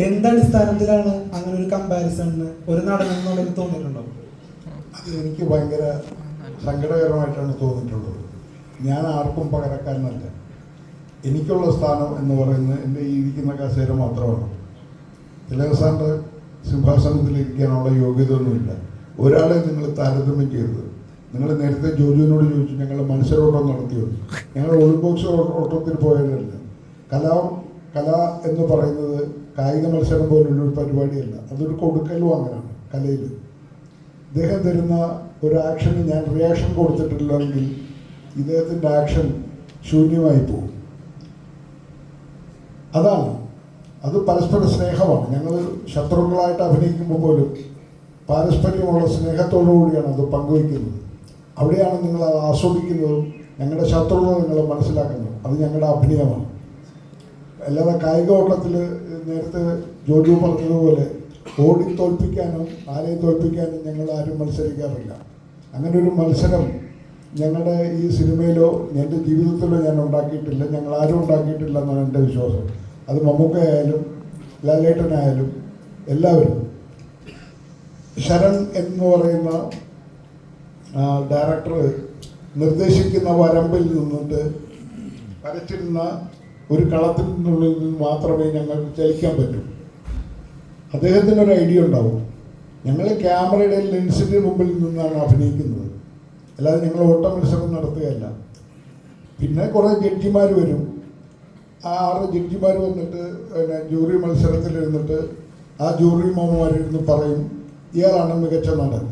എന്തടിസ്ഥാനത്തിലാണ് അങ്ങനെ ഒരു കമ്പാരിസൺ ഒരു നടനെന്നുള്ളത് തോന്നിയിട്ടുണ്ടോ? എനിക്ക് ഭയങ്കര സങ്കടകരമായിട്ടാണ് തോന്നിയിട്ടുള്ളത്. ഞാൻ ആർക്കും പകരക്കാരനല്ല. എനിക്കുള്ള സ്ഥാനം എന്ന് പറയുന്നത് എൻ്റെ ഈ ഇരിക്കുന്ന കസേര മാത്രമാണ്. തിലകസാറിൻ്റെ സിംഹാസനത്തിലിരിക്കാനുള്ള യോഗ്യത ഒന്നുമില്ല. ഒരാളെ നിങ്ങൾ താരതമ്യം ചെയ്തത്. നിങ്ങൾ നേരത്തെ ജോജുവിനോട് ചോദിച്ചു ഞങ്ങൾ മത്സരോട്ടം നടത്തിയോ. ഞങ്ങൾ ഒളിമ്പിക്സ് ഓട്ടത്തിൽ പോയതല്ല. കല എന്ന് പറയുന്നത് കായിക മത്സരം പോലുള്ളൊരു പരിപാടിയല്ല. അതൊരു കൊടുക്കലും അങ്ങനെയാണ് കലയിൽ. ഇദ്ദേഹം തരുന്ന ഒരു ആക്ഷന് ഞാൻ റിയാക്ഷൻ കൊടുത്തിട്ടില്ലെങ്കിൽ ഇദ്ദേഹത്തിൻ്റെ ആക്ഷൻ ശൂന്യമായി പോകും. അത് പരസ്പര സ്നേഹമാണ്. ഞങ്ങൾ ശത്രുക്കളായിട്ട് അഭിനയിക്കുമ്പോൾ പോലും പാരസ്പര്യമുള്ള സ്നേഹത്തോടു കൂടിയാണ് അത് പങ്കുവയ്ക്കുന്നത്. അവിടെയാണ് നിങ്ങൾ അത് ആസ്വദിക്കുന്നതും ഞങ്ങളുടെ ശത്രുത നിങ്ങൾ മനസ്സിലാക്കുന്നത്. അത് ഞങ്ങളുടെ അഭിനയമാണ്. അല്ലാതെ കായിക ഓട്ടത്തിൽ നേരത്തെ ജോജു പറഞ്ഞതുപോലെ ഓടിത്തോൽപ്പിക്കാനോ ആരെയും തോൽപ്പിക്കാനും ഞങ്ങൾ ആരും മത്സരിക്കാറില്ല. അങ്ങനെ ഒരു മത്സരം ഞങ്ങളുടെ ഈ സിനിമയിലോ എൻ്റെ ജീവിതത്തിലോ ഞാൻ ഉണ്ടാക്കിയിട്ടില്ല. ഞങ്ങൾ ആരും ഉണ്ടാക്കിയിട്ടില്ല എന്നാണ് എൻ്റെ വിശ്വാസം. അത് മമ്മൂക്കയായാലും ലാലേട്ടനായാലും എല്ലാവരും. ശരൺ എന്ന് പറയുന്ന ഡയറക്ടർ നിർദ്ദേശിക്കുന്ന വരമ്പിൽ നിന്നിട്ട് വരച്ചിരുന്ന ഒരു കളത്തിൽ നിന്നുള്ളിൽ നിന്ന് മാത്രമേ ഞങ്ങൾക്ക് ചലിക്കാൻ പറ്റൂ. അദ്ദേഹത്തിനൊരു ഐഡിയ ഉണ്ടാവും. ഞങ്ങൾ ക്യാമറയുടെ ലെൻസിൻ്റെ മുമ്പിൽ നിന്നാണ് അഭിനയിക്കുന്നത്, അല്ലാതെ ഞങ്ങൾ ഓട്ട മത്സരം നടത്തുകയല്ല. പിന്നെ കുറേ ജഡ്ജിമാർ വരും. ആ 6 ജഡ്ജിമാർ വന്നിട്ട് ജൂറി മത്സരത്തിലിരുന്നിട്ട് ആ ജൂറി മാമന്മാരിരുന്ന് പറയും ഇയാളാണ് മികച്ച നടൻ.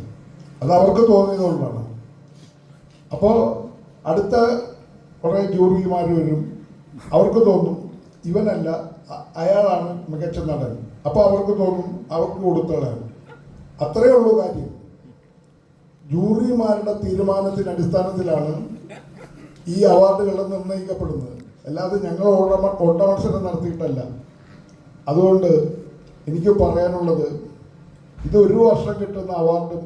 അത് അവർക്ക് തോന്നിയതുകൊണ്ടാണ്. അപ്പോൾ അടുത്ത കുറേ ജൂറിമാർ വരും. അവർക്ക് തോന്നും ഇവനല്ല അയാളാണ് മികച്ച നടൻ. അപ്പോൾ അവർക്ക് തോന്നും അവർക്ക് കൊടുത്തളാണ്. അത്രയേ ഉള്ളൂ കാര്യം. ജൂറിമാരുടെ തീരുമാനത്തിൻ്റെ അടിസ്ഥാനത്തിലാണ് ഈ അവാർഡുകൾ നിർണ്ണയിക്കപ്പെടുന്നത്. അല്ലാതെ ഞങ്ങൾ ഓട്ട മത്സരം നടത്തിയിട്ടല്ല. അതുകൊണ്ട് എനിക്ക് പറയാനുള്ളത്, ഇത് ഒരു വർഷം കിട്ടുന്ന അവാർഡും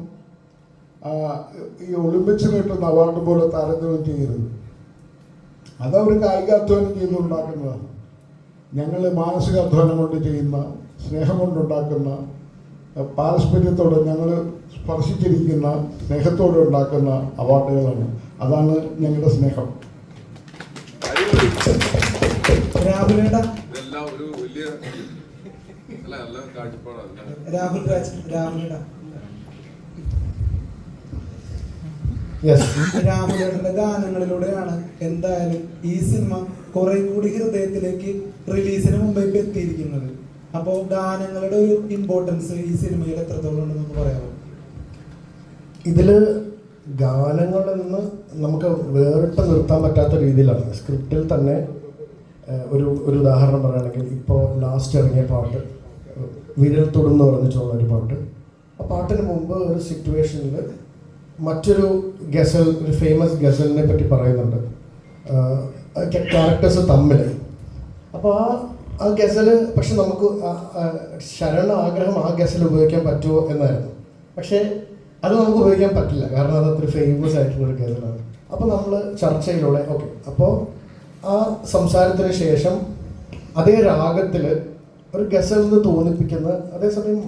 ഈ ഒളിമ്പിക്സിന് കിട്ടുന്ന അവാർഡ് പോലെ താരതമ്യം ചെയ്യരുത്. അതവർ കായികാധ്വാനം ചെയ്തുണ്ടാക്കുന്നതാണ്. ഞങ്ങൾ മാനസികാധ്വാനം കൊണ്ട് ചെയ്യുന്ന, സ്നേഹം കൊണ്ടുണ്ടാക്കുന്ന, പാരസ്പര്യത്തോടെ ഞങ്ങൾ സ്പർശിച്ചിരിക്കുന്ന, സ്നേഹത്തോടെ ഉണ്ടാക്കുന്ന അവാർഡുകളാണ്. അതാണ് ഞങ്ങളുടെ സ്നേഹം. രാഹുലേട്ടന്റെ ഗാനങ്ങളിലൂടെയാണ് എന്തായാലും ഈ സിനിമ കുറെ കൂടി ഹൃദയത്തിലേക്ക് റിലീസിന് മുമ്പേക്ക് എത്തിയിരിക്കുന്നത്. അപ്പോൾ ഗാനങ്ങളുടെ ഒരു ഇമ്പോർട്ടൻസ് ഈ സിനിമയിൽ എത്രത്തോളം ഉണ്ടെന്ന് പറയാമോ? ഇതില് ഗാനങ്ങളെന്ന് നമുക്ക് വേറിട്ട് നിർത്താൻ പറ്റാത്ത രീതിയിലാണ്. സ്ക്രിപ്റ്റിൽ തന്നെ ഒരു ഉദാഹരണം പറയുകയാണെങ്കിൽ, ഇപ്പോൾ ലാസ്റ്റ് ഇറങ്ങിയ പാട്ട് വിരൽ തൊടുന്ന് പറഞ്ഞിട്ടുള്ള ഒരു പാട്ട്. ആ പാട്ടിന് മുമ്പ് ഒരു സിറ്റുവേഷനിൽ മറ്റൊരു ഗസൽ, ഒരു ഫേമസ് ഗസലിനെ പറ്റി പറയുന്നുണ്ട്, ക്യാരക്ടേഴ്സ് തമ്മിൽ. അപ്പോൾ ആ ഗസല്, പക്ഷെ നമുക്ക് ശരണ ആഗ്രഹം ആ ഗസൽ ഉപയോഗിക്കാൻ പറ്റുമോ എന്നായിരുന്നു. പക്ഷേ അത് നമുക്ക് ഉപയോഗിക്കാൻ പറ്റില്ല, കാരണം അത് അത്ര ഫേമസ് ആയിട്ടുള്ളൊരു ഗസലാണ്. അപ്പോൾ നമ്മൾ ചർച്ചയിലൂടെ ഓക്കെ, അപ്പോൾ ആ സംസാരത്തിന് ശേഷം അതേ രാഗത്തിൽ ഒരു ഗസലിന് തോന്നിപ്പിക്കുന്ന, അതേസമയം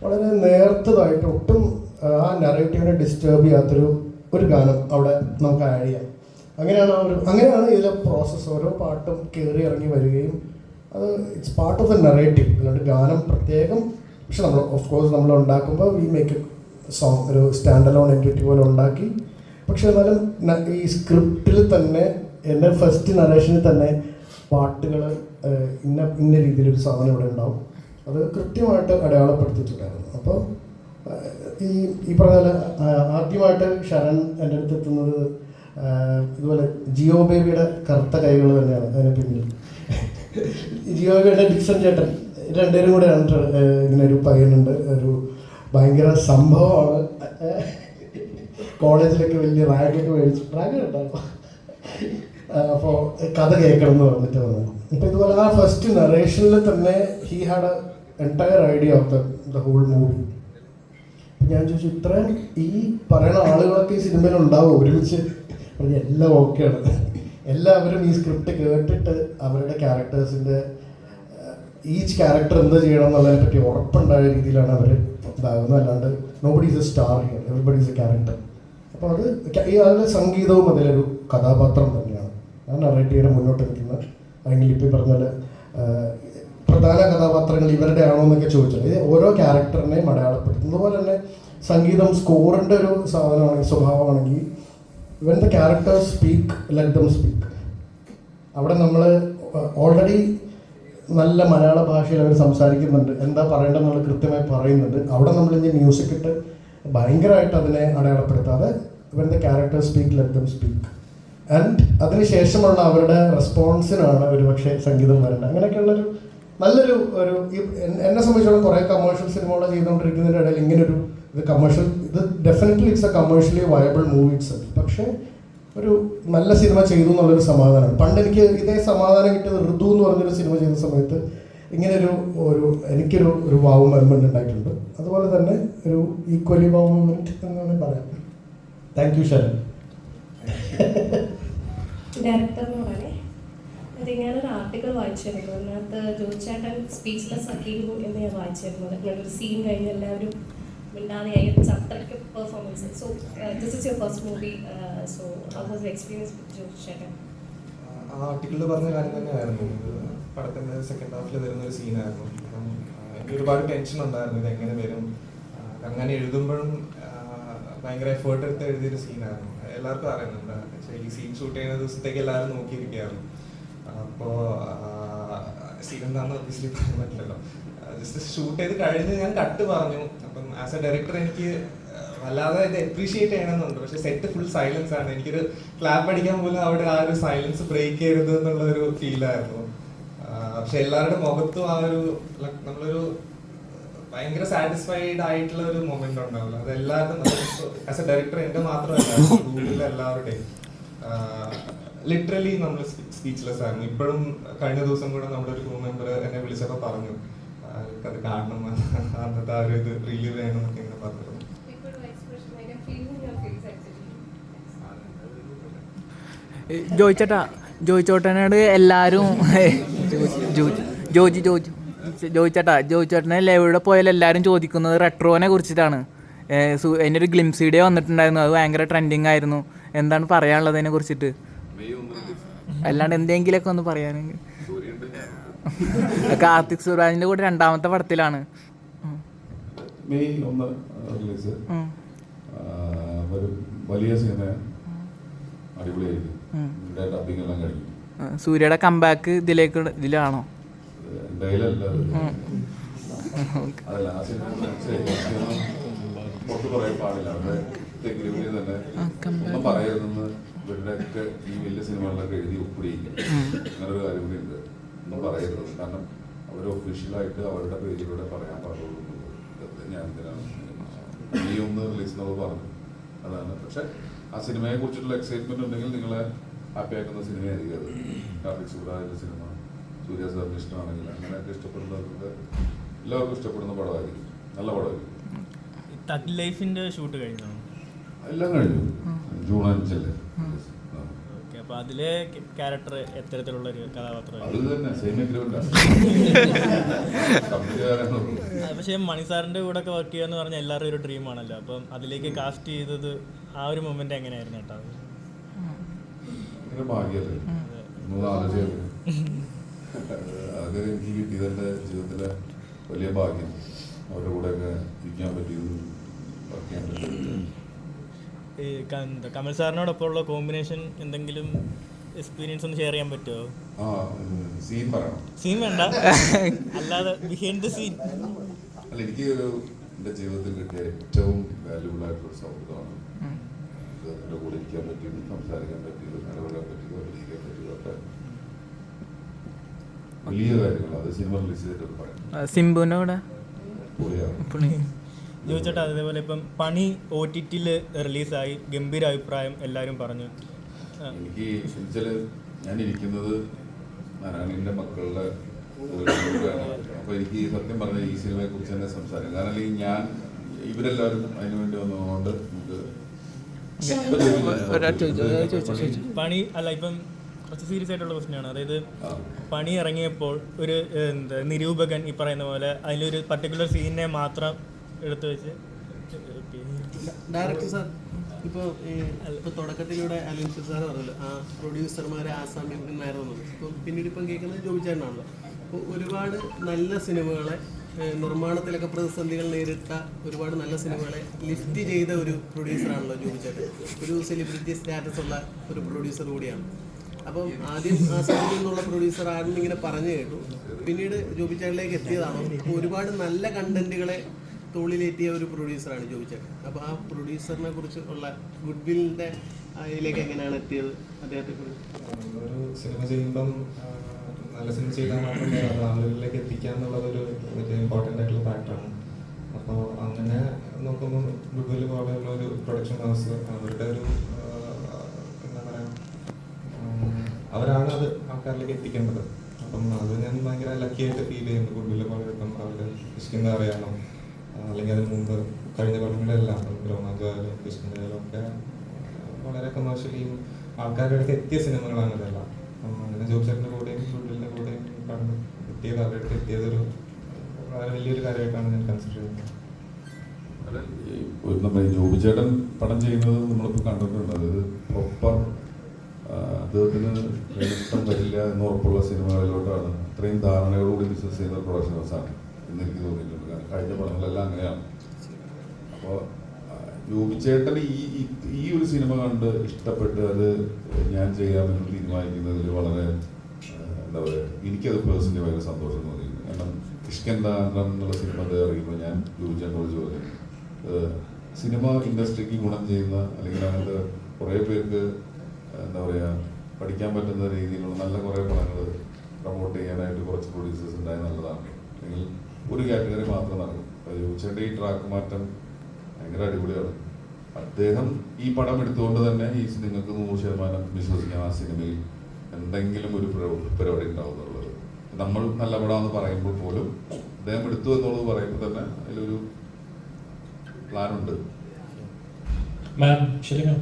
വളരെ നേർത്തതായിട്ട് ഒട്ടും ആ നറേറ്റീവിനെ ഡിസ്റ്റർബ് ചെയ്യാത്തൊരു ഗാനം അവിടെ നമുക്ക് ആഡ് ചെയ്യാം. അങ്ങനെയാണ് ഇതിലെ പ്രോസസ്സ്. ഓരോ പാട്ടും കയറി ഇറങ്ങി വരികയും അത് it's part of the narrative. അല്ലാണ്ട് ഗാനം പ്രത്യേകം. പക്ഷെ നമ്മൾ ഓഫ് കോഴ്സ് നമ്മൾ ഉണ്ടാക്കുമ്പോൾ വി മേക്ക് എ സോങ്, ഒരു സ്റ്റാൻഡ് അലോൺ എൻറ്റിറ്റി പോലെ ഉണ്ടാക്കി. പക്ഷെ എന്നാലും ഈ സ്ക്രിപ്റ്റിൽ തന്നെ എൻ്റെ ഫസ്റ്റ് നറേഷനിൽ തന്നെ പാട്ടുകൾ ഇന്ന രീതിയിലൊരു സാധനം ഇവിടെ ഉണ്ടാവും. അത് കൃത്യമായിട്ട് അടയാളപ്പെടുത്തിയിട്ടുണ്ടായിരുന്നു. അപ്പോൾ ഈ പറഞ്ഞ ആദ്യമായിട്ട് ശരൺ എൻ്റെ അടുത്ത് എത്തുന്നത് ഇതുപോലെ ജിയോ ബേബിയുടെ കറുത്ത കൈകൾ തന്നെയാണ് അതിന് പിന്നിൽ. ജിയോ ബേബിയുടെ ഡിക്സൺ ചേട്ടൻ രണ്ടുപേരും കൂടെയാണ്. ഇങ്ങനെ ഒരു പയ്യനുണ്ട്, ഒരു ഭയങ്കര സംഭവമാണ്. കോളേജിലൊക്കെ വലിയ റാഗൊക്കെ മേടിച്ചു, റാഗ് ഉണ്ടാവും. അപ്പോൾ കഥ കേൾക്കണം എന്ന് പറഞ്ഞിട്ട് വന്നത്. അപ്പോൾ ഇതുപോലെ ആ ഫസ്റ്റ് നറേഷനിൽ തന്നെ he had a entire idea of the whole movie. ഞാൻ ചോദിച്ചു, ഇത്രയും ഈ പറയുന്ന ആളുകളൊക്കെ ഈ സിനിമയിൽ ഉണ്ടാവും ഒരുമിച്ച്? എല്ലാം ഓക്കെയാണ്. എല്ലാവരും ഈ സ്ക്രിപ്റ്റ് കേട്ടിട്ട് അവരുടെ ക്യാരക്ടേഴ്സിൻ്റെ ഈച്ച് ക്യാരക്ടർ എന്ത് ചെയ്യണം എന്നുള്ളതിനെ പറ്റി ഉറപ്പുണ്ടായ രീതിയിലാണ് അവർ ഇതാകുന്നത്. അല്ലാണ്ട് nobody is A star here, everybody is A character. അപ്പോൾ അത് ഈ അതിലെ സംഗീതവും അതിലൊരു കഥാപാത്രം തന്നെയാണ്. ഞാൻ നറേറ്റീവിനെ മുന്നോട്ട് നിൽക്കുന്ന, അല്ലെങ്കിൽ ഇപ്പോൾ പറഞ്ഞ പോലെ പ്രധാന കഥാപാത്രങ്ങൾ ഇവരുടെ ആണോ എന്നൊക്കെ ചോദിച്ചാൽ ഇത് ഓരോ ക്യാരക്ടറിനെയും അടയാളപ്പെടുത്തുന്നത്. അതുപോലെ തന്നെ സംഗീതം സ്കോറിൻ്റെ ഒരു സാധനമാണെങ്കിൽ, സ്വഭാവമാണെങ്കിൽ, when the characters speak let them speak. അവിടെ നമ്മൾ ഓൾറെഡി നല്ല മലയാള ഭാഷയിൽ അവർ സംസാരിക്കുന്നുണ്ട്, എന്താ പറയേണ്ടതെന്നുള്ള കൃത്യമായി പറയുന്നുണ്ട്. അവിടെ നമ്മൾ ഇനി മ്യൂസിക് ഇട്ട് ഭയങ്കരമായിട്ട് അതിനെ അടയാളപ്പെടുത്താതെ when the characters speak let them speak. And അതിനുശേഷമുള്ള അവരുടെ റെസ്പോൺസിനാണ് ഒരുപക്ഷെ സംഗീതം വരേണ്ടത്. അങ്ങനെയൊക്കെയുള്ളൊരു നല്ലൊരു എന്നെ സംബന്ധിച്ചോളം കുറേ കമേഴ്ഷ്യൽ സിനിമകൾ ചെയ്തുകൊണ്ടിരിക്കുന്നതിൻ്റെ ഇടയിൽ ഇങ്ങനൊരു ഇത് കമേഴ്ഷ്യൽ, ഇത് definitely it's A commercially viable movie itself. പക്ഷേ ഒരു നല്ല സിനിമ ചെയ്തു എന്നുള്ളൊരു സമാധാനമാണ്. പണ്ട് എനിക്ക് ഇതേ സമാധാനം കിട്ടിയത് ഋതു എന്ന് പറഞ്ഞൊരു സിനിമ ചെയ്ത സമയത്ത് ഇങ്ങനൊരു എനിക്കൊരു വാവ് മൊമെന്റ് ഉണ്ടായിട്ടുണ്ട്. അതുപോലെ തന്നെ ഒരു ഈക്വലി വാവ് മൊമെന്റ് എന്ന് വേണമെങ്കിൽ പറയാം. Thank you Sharan. ഡയറക്ടറിനോടാണേ, അത് ഞാനൊരു ആർട്ടിക്കിൾ വായിച്ചിരുന്നു. അതിനകത്ത് ജോയിച്ചേട്ടൻ സ്പീച്ച്ലെസ് ആക്കിയിരുന്നു എന്ന് ഞാൻ വായിച്ചിരുന്നു. ഒരു സീൻ കഴിഞ്ഞ് എല്ലാവരും മിണ്ടാതെയായി, അത്രയ്ക്ക് performance. So this is your first movie, so how was the experience with ജോയിച്ചേട്ടൻ? ആ ആർട്ടിക്കിളിൽ പറഞ്ഞ കാര്യം തന്നെയായിരുന്നു. പടത്തിൻ്റെ സെക്കൻഡ് ഹാഫിൽ വരുന്നൊരു സീനായിരുന്നു. എനിക്ക് ഒരുപാട് ടെൻഷൻ ഉണ്ടായിരുന്നു ഇതെങ്ങനെ വരും. അങ്ങനെ എഴുതുമ്പോഴും ഭയങ്കര എഫേർട്ട് എടുത്ത് എഴുതിയൊരു സീനായിരുന്നു. എല്ലാവർക്കും അറിയുന്നുണ്ട്, ഈ സീൻ ഷൂട്ട് ചെയ്യുന്ന ദിവസത്തേക്ക് എല്ലാവരും നോക്കിയിരിക്കുകയായിരുന്നു. അപ്പോൾ സീൻ എന്താണെന്ന് ഒബ്വിയസ്ലി പറയാൻ പറ്റില്ലല്ലോ. ജസ്റ്റ് ഷൂട്ട് ചെയ്ത് കഴിഞ്ഞ് ഞാൻ കട്ട് പറഞ്ഞു. അപ്പം ആസ് എ ഡയറക്ടർ എനിക്ക് വല്ലാതെ ഇത് അപ്രീഷിയേറ്റ് ചെയ്യണമെന്നുണ്ട്. പക്ഷെ സെറ്റ് ഫുൾ സൈലൻസ് ആണ്. എനിക്കൊരു ക്ലാപ്പ് അടിക്കാൻ പോലും അവിടെ ആ ഒരു സൈലൻസ് ബ്രേക്ക് ചെയ്യരുത് എന്നുള്ളൊരു ഫീലായിരുന്നു. പക്ഷെ എല്ലാവരുടെ മുഖത്തും ആ ഒരു നമ്മളൊരു ഭയങ്കര സാറ്റിസ്ഫൈഡ് ആയിട്ടുള്ള ഒരു മൊമെന്റ് ഉണ്ടാവില്ല. അത് എല്ലാവരും ആസ് എ ഡയറക്ടർ എൻ്റെ മാത്രമല്ല, റൂമിലെ എല്ലാവരുടെയും ലിറ്ററലി നമ്മൾ സ്പീച്ച്ലെസ് ആയിരുന്നു. ഇപ്പോഴും കഴിഞ്ഞ ദിവസം കൂടെ നമ്മുടെ ഒരു ക്രൂ മെമ്പർ എന്നെ വിളിച്ചപ്പോൾ പറഞ്ഞു അത് കാണണം, അന്നത്തെ ആ ഒരു ഇത് റിലീവ് ചെയ്യണം എന്നൊക്കെ ഇങ്ങനെ പറഞ്ഞിരുന്നു. ജോയിച്ചേട്ടനോട് എല്ലാവരും ജോയിച്ചേട്ടനെ എവിടെ പോയാലും എല്ലാവരും ചോദിക്കുന്നത് റെട്രോനെ കുറിച്ചിട്ടാണ്. അതിൻ്റെ ഒരു ഗ്ലിംസ് വീഡിയോ വന്നിട്ടുണ്ടായിരുന്നു, അത് ഭയങ്കര ട്രെൻഡിങ് ആയിരുന്നു. എന്താണ് പറയാനുള്ളത് അതിനെ കുറിച്ചിട്ട്? അല്ലാണ്ട് എന്തെങ്കിലുമൊക്കെ ഒന്ന് പറയാനെങ്കിൽ. കാർത്തിക് സുരാജിന്റെ കൂടെ രണ്ടാമത്തെ പടത്തിലാണ്. May 1 release. വലിയ സിനിമ, അടിപൊളിയായിരിക്കും. ഡബിങ് എല്ലാം കഴിഞ്ഞു. സൂര്യയുടെ കംബാക്ക് ഇതിലാണോ? അതല്ല, ആ സിനിമ പുറത്ത് പറയാൻ പാടില്ല. അവിടെ തെങ്ങിൽ തന്നെ ഒന്നും പറയരുതെന്ന് ഇവരുടെയൊക്കെ ഈ വലിയ സിനിമകളിലൊക്കെ എഴുതി ഒപ്പിടിയില്ല. അങ്ങനൊരു കാര്യം കൂടി ഉണ്ട്, ഒന്നും പറയരുത്. കാരണം അവർ ഒഫീഷ്യലായിട്ട് അവരുടെ പേജിലൂടെ പറയാൻ പാടുള്ളൂ. ഞാൻ എന്തിനാണ് ഈ 1 റിലീസ് നമ്മൾ പറഞ്ഞു, അതാണ്. പക്ഷെ ആ സിനിമയെ കുറിച്ചിട്ടുള്ള എക്സൈറ്റ്മെന്റ് ഉണ്ടെങ്കിൽ നിങ്ങളെ ഹാപ്പി ആക്കുന്ന സിനിമയായിരിക്കും അത്. കാർത്തിക് സുരാജിന്റെ സിനിമ, സൂര്യ സാറിന് ഇഷ്ടമാണെങ്കിൽ അങ്ങനെയൊക്കെ ഇഷ്ടപ്പെടുന്നവർക്ക് എല്ലാവർക്കും ഇഷ്ടപ്പെടുന്ന പടമായിരിക്കും, നല്ല പടമായിരിക്കും. തഗ് ലൈഫിന്റെ ഷൂട്ട് കഴിഞ്ഞോ? എല്ലാം കഴിഞ്ഞു, ജൂൺ 5 ഓക്കെ. അപ്പൊ അതിലെ ക്യാരക്ടർ എത്തരത്തിലുള്ള ഒരു കഥാപാത്രമാണ്? അത് തന്നെ സെയിം എഗ്രിമെന്റ്. പക്ഷേ മണി സാറിന്റെ കൂടെ ഒക്കെ വർക്ക് ചെയ്യാന്ന് പറഞ്ഞാൽ എല്ലാവരും ഒരു ഡ്രീം ആണല്ലോ. അപ്പം അതിലേക്ക് കാസ്റ്റ് ചെയ്തത് ആ ഒരു മൊമെന്റ് എങ്ങനെയായിരുന്നു കേട്ടോ? ഭാഗ്യല്ലേ, അതൊക്കെ എനിക്ക് കിട്ടിയത് എൻ്റെ ജീവിതത്തിലെ വലിയ ഭാഗ്യം. അവരുടെ കൂടെയൊക്കെ ഇരിക്കാൻ പറ്റിയത്, വർക്ക് ചെയ്യാൻ പറ്റിയത്. ഈ കമൽ സാറിനോടൊപ്പം ഉള്ള കോമ്പിനേഷൻ എന്തെങ്കിലും എക്സ്പീരിയൻസ് ഒന്ന് ഷെയർ ചെയ്യാൻ പറ്റുമോ? സീൻ പറയണം? സീൻ വേണ്ട, അല്ലാതെ ബിഹൈൻഡ് ദ സീൻ. അല്ല, എനിക്ക് എൻ്റെ ജീവിതത്തിൽ കിട്ടിയ ഏറ്റവും വാല്യുബിൾ ആയിട്ടുള്ള സൗഹൃദമാണ്. എൻ്റെ കൂടെ ഇരിക്കാൻ പറ്റിയതും സംസാരിക്കാൻ പറ്റിയതും ഇടപെടാൻ പറ്റിയതും അഭിനയിക്കാൻ പറ്റിയതൊക്കെ വലിയ കാര്യങ്ങൾ. അത് സിനിമ റിലീസ് ചെയ്തിട്ട് പറയാം. സിംബുവിനോട് ചോദിച്ചോട്ടെ, അതേപോലെ ഇപ്പം പണി OTT റിലീസായി, ഗംഭീര അഭിപ്രായം എല്ലാവരും പറഞ്ഞു. എനിക്ക് ഞാൻ ഇരിക്കുന്നത് നാരായണൻ്റെ മക്കളുടെ അപ്പോൾ എനിക്ക് സത്യം പറഞ്ഞാൽ ഈ സിനിമയെ കുറിച്ച് തന്നെ സംസാരിക്കാം. കാരണം അല്ലെങ്കിൽ ഞാൻ ഇവരെല്ലാവരും അതിനുവേണ്ടി വന്നതുകൊണ്ട് പണി അല്ല, ഇപ്പം കുറച്ച് സീരിയസ് ആയിട്ടുള്ള ക്വസ്റ്റ്യനാണ്. അതായത് പണി ഇറങ്ങിയപ്പോൾ ഒരു നിരൂപകൻ ഈ പറയുന്ന പോലെ അതിലൊരു പർട്ടിക്കുലർ സീനിനെ മാത്രം എടുത്തു വെച്ച് ഡയറക്ടർ സാർ, ഇപ്പോൾ തുടക്കത്തിലൂടെ അലിൻഷർ സാർ പറഞ്ഞല്ലോ ആ പ്രൊഡ്യൂസർമാരെ ആസാമ്യന്മാരായിരുന്നു. ഇപ്പോൾ പിന്നീട് ഇപ്പം കേൾക്കുന്നത് ജോബി ചേട്ടനാണല്ലോ. അപ്പോൾ ഒരുപാട് നല്ല സിനിമകളെ നിർമ്മാണത്തിലൊക്കെ പ്രതിസന്ധികൾ നേരിട്ട ഒരുപാട് നല്ല സിനിമകളെ ലിഫ്റ്റ് ചെയ്ത ഒരു പ്രൊഡ്യൂസറാണല്ലോ ജോബി ചേട്ടൻ. ഒരു സെലിബ്രിറ്റി സ്റ്റാറ്റസ് ഉള്ള ഒരു പ്രൊഡ്യൂസർ കൂടിയാണ്. അപ്പം ആദ്യം ആസാമിൽ നിന്നുള്ള പ്രൊഡ്യൂസർ ആരും ഇങ്ങനെ പറഞ്ഞു കേട്ടു, പിന്നീട് ജോബി ചേട്ടനിലേക്ക് എത്തിയതാണോ? ഇപ്പോൾ ഒരുപാട് നല്ല കണ്ടന്റുകളെ തോളിലേറ്റിയ ഒരു പ്രൊഡ്യൂസറാണ് ജോബി ചേട്ടൻ. അപ്പോൾ ആ പ്രൊഡ്യൂസറിനെ കുറിച്ച് ഉള്ള ഗുഡ് വില്ലിൻ്റെ അതിലേക്ക് എങ്ങനെയാണ് എത്തിയത് അദ്ദേഹത്തെ കുറിച്ച്? ഒരു സിനിമ ചെയ്യുമ്പം നല്ല സിനിമ ചെയ്താൽ മാത്രമേ അത് ആളുകളിലേക്ക് എത്തിക്കുക എന്നുള്ളതൊരു വലിയ ഇമ്പോർട്ടൻ്റ് ആയിട്ടുള്ള ഫാക്ടറാണ്. അപ്പോൾ അങ്ങനെ നോക്കുമ്പോൾ ഗുഡ് വില്ല് പോലെയുള്ള ഒരു പ്രൊഡക്ഷൻ ഹൗസ് അവരുടെ ഒരു എന്താ പറയുക, അവരാണ് അത് ആൾക്കാരിലേക്ക് എത്തിക്കേണ്ടത്. അപ്പം അത് ഞാൻ ഭയങ്കര ലക്കിയായിട്ട് ഫീൽ ചെയ്യുന്നു. ഗുഡ് വില്ല് പോലെ ഇപ്പം അവർ കിഷ്കിന്ദ അറിയാമോ, അല്ലെങ്കിൽ അതിന് മുമ്പ് കഴിഞ്ഞ പടങ്ങളെല്ലാം രോമാഞ്ചായാലും കിഷ്കിന്ദയായാലും ഒക്കെ വളരെ കമേഴ്ഷ്യലിയും ആൾക്കാരുടെ അടുത്ത് എത്തിയ സിനിമകളാണ് ഇതെല്ലാം. അങ്ങനെ ജോബി ചേട്ടൻ്റെ കൂടെയും ഗുഡ്വില്ലിൻ്റെ കൂടെയും കണ്ട് എത്തിയത് അവരുടെ അടുത്ത് എത്തിയതൊരു വളരെ വലിയൊരു കാര്യമായിട്ടാണ് ഞാൻ കൺസിഡർ ചെയ്യുന്നത്. നമ്മൾ ജോബി ചേട്ടൻ പടം ചെയ്യുന്നത് നമ്മളിപ്പോൾ കണ്ടിട്ടുണ്ട്. അതായത് പ്രോപ്പർ അദ്ദേഹത്തിന് ഇഷ്ടം വരില്ല എന്ന് ഉറപ്പുള്ള സിനിമകളിലോട്ടാണ് അത്രയും ധാരണയോടുകൂടി ബിസിനസ് ചെയ്യുന്ന പ്രൊഡക്ഷൻ ഹൗസാണ് എന്ന് എനിക്ക് തോന്നിയിട്ടുണ്ട്. കാരണം കഴിഞ്ഞ പടങ്ങളെല്ലാം അങ്ങനെയാണ്. അപ്പോൾ ജോബി ചേട്ടൻ ഈ ഒരു സിനിമ കണ്ട് ഇഷ്ടപ്പെട്ട് അത് ഞാൻ ചെയ്യാമെന്ന് തീരുമാനിക്കുന്നതിൽ വളരെ എന്താ പറയുക, എനിക്കത് പേഴ്സണലി ഭയങ്കര സന്തോഷം തോന്നിയിരുന്നു. കാരണം കിഷ്കിന്ദ എന്നുള്ള സിനിമ അറിയുമ്പോൾ ഞാൻ ജോബി ചേട്ടനോട് ചോദിച്ചു, സിനിമ ഇൻഡസ്ട്രിക്ക് ഗുണം ചെയ്യുന്ന അല്ലെങ്കിൽ അങ്ങനത്തെ കുറേ പേർക്ക് എന്താ പറയുക പഠിക്കാൻ പറ്റുന്ന രീതിയിലുള്ള നല്ല കുറേ പടങ്ങൾ പ്രൊമോട്ട് ചെയ്യാനായിട്ട് കുറച്ച് പ്രൊഡ്യൂസേഴ്സ് ഉണ്ടായാൽ നല്ലതാണ്. അല്ലെങ്കിൽ ഒരു കാറ്റഗറി മാത്രം നടക്കും. ജോബി ചേട്ടൻ്റെ ഈ ട്രാക്ക് മാറ്റം ഭയങ്കര അടിപൊളിയാണ്. അദ്ദേഹം ഈ പടം എടുത്തുകൊണ്ട് തന്നെ നിങ്ങൾക്ക് 100% വിശ്വസിക്കാം ആ സിനിമയിൽ എന്തെങ്കിലും ഒരു പരിപാടി ഉണ്ടാവും എന്നുള്ളത്. നമ്മൾ നല്ല പടമാണെന്ന് പറയുമ്പോൾ പോലും അദ്ദേഹം എടുത്തു എന്നുള്ളത് പറയുമ്പോൾ തന്നെ അതിലൊരു പ്ലാനുണ്ട്. മാം ശരി മാം,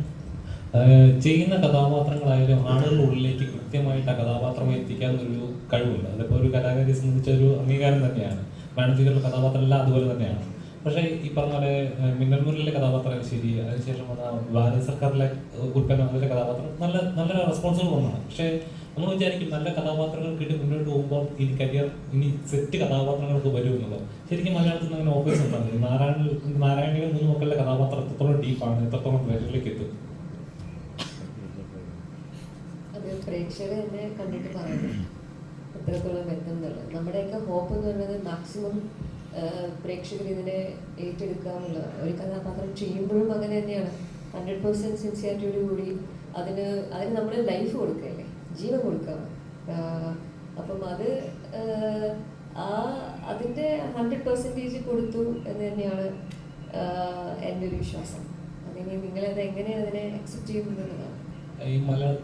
ചെയ്യുന്ന കഥാപാത്രങ്ങളായാലും ആളുകളുടെ ഉള്ളിലേക്ക് കൃത്യമായിട്ട് ആ കഥാപാത്രം എത്തിക്കാവുന്നൊരു കഴിവുണ്ട്. അതിപ്പോൾ ഒരു കലാകാരിയെ സംബന്ധിച്ച ഒരു അംഗീകാരം തന്നെയാണ്. മാനസികരുടെ കഥാപാത്രം എല്ലാം അതുപോലെ തന്നെയാണ്. പക്ഷേ ഈ പറഞ്ഞ പോലെ മിന്നൽ മുരളിലെ കഥാപാത്രം ശരി, അതിനുശേഷം വന്ന ഭാരത സർക്കാരിലെ ഉൽപ്പന്നങ്ങളിലെ കഥാപാത്രം നല്ല റെസ്പോൺസുകൾ വന്നതാണ്. പക്ഷേ നമ്മൾ വിചാരിക്കും നല്ല കഥാപാത്രങ്ങൾ കിട്ടി മുന്നോട്ട് പോകുമ്പോൾ ഇനി കരിയർ ഇനി സെറ്റ് കഥാപാത്രങ്ങൾക്ക് വരുമെന്നുള്ളത്. ശരിക്കും മലയാളത്തിൽ അങ്ങനെ ഓഫേഴ്സ് ഉണ്ടാകുന്നത് നാരായണിയുടെ 3 മക്കളുടെ കഥാപാത്രം എത്രത്തോളം ഡീപ്പാണ്, എത്രത്തോളം പേരിലേക്ക് എത്തും? അത് പ്രേക്ഷകർ തന്നെ കണ്ടിട്ട് പറയുന്നു എത്രത്തോളം എത്തുന്നുള്ളത്. നമ്മുടെയൊക്കെ ഹോപ്പ് എന്ന് പറയുന്നത് മാക്സിമം പ്രേക്ഷകർ ഇതിനെ ഏറ്റെടുക്കാമെന്നുള്ളതാണ്. ഒരു കഥാപാത്രം ചെയ്യുമ്പോഴും അങ്ങനെ തന്നെയാണ്. 100% സിൻസിയറിറ്റിയോട് കൂടി അതിന് നമ്മൾ ലൈഫ് കൊടുക്കുകയല്ലേ, ജീവൻ കൊടുക്കുകയാണ്. അപ്പം അത് അതിൻ്റെ 100% കൊടുത്തു എന്ന് തന്നെയാണ് എൻ്റെ ഒരു വിശ്വാസം. അതിന് നിങ്ങളത് എങ്ങനെ അതിനെ അക്സെപ്റ്റ് ചെയ്യുന്നുള്ളതാണ്. ഈ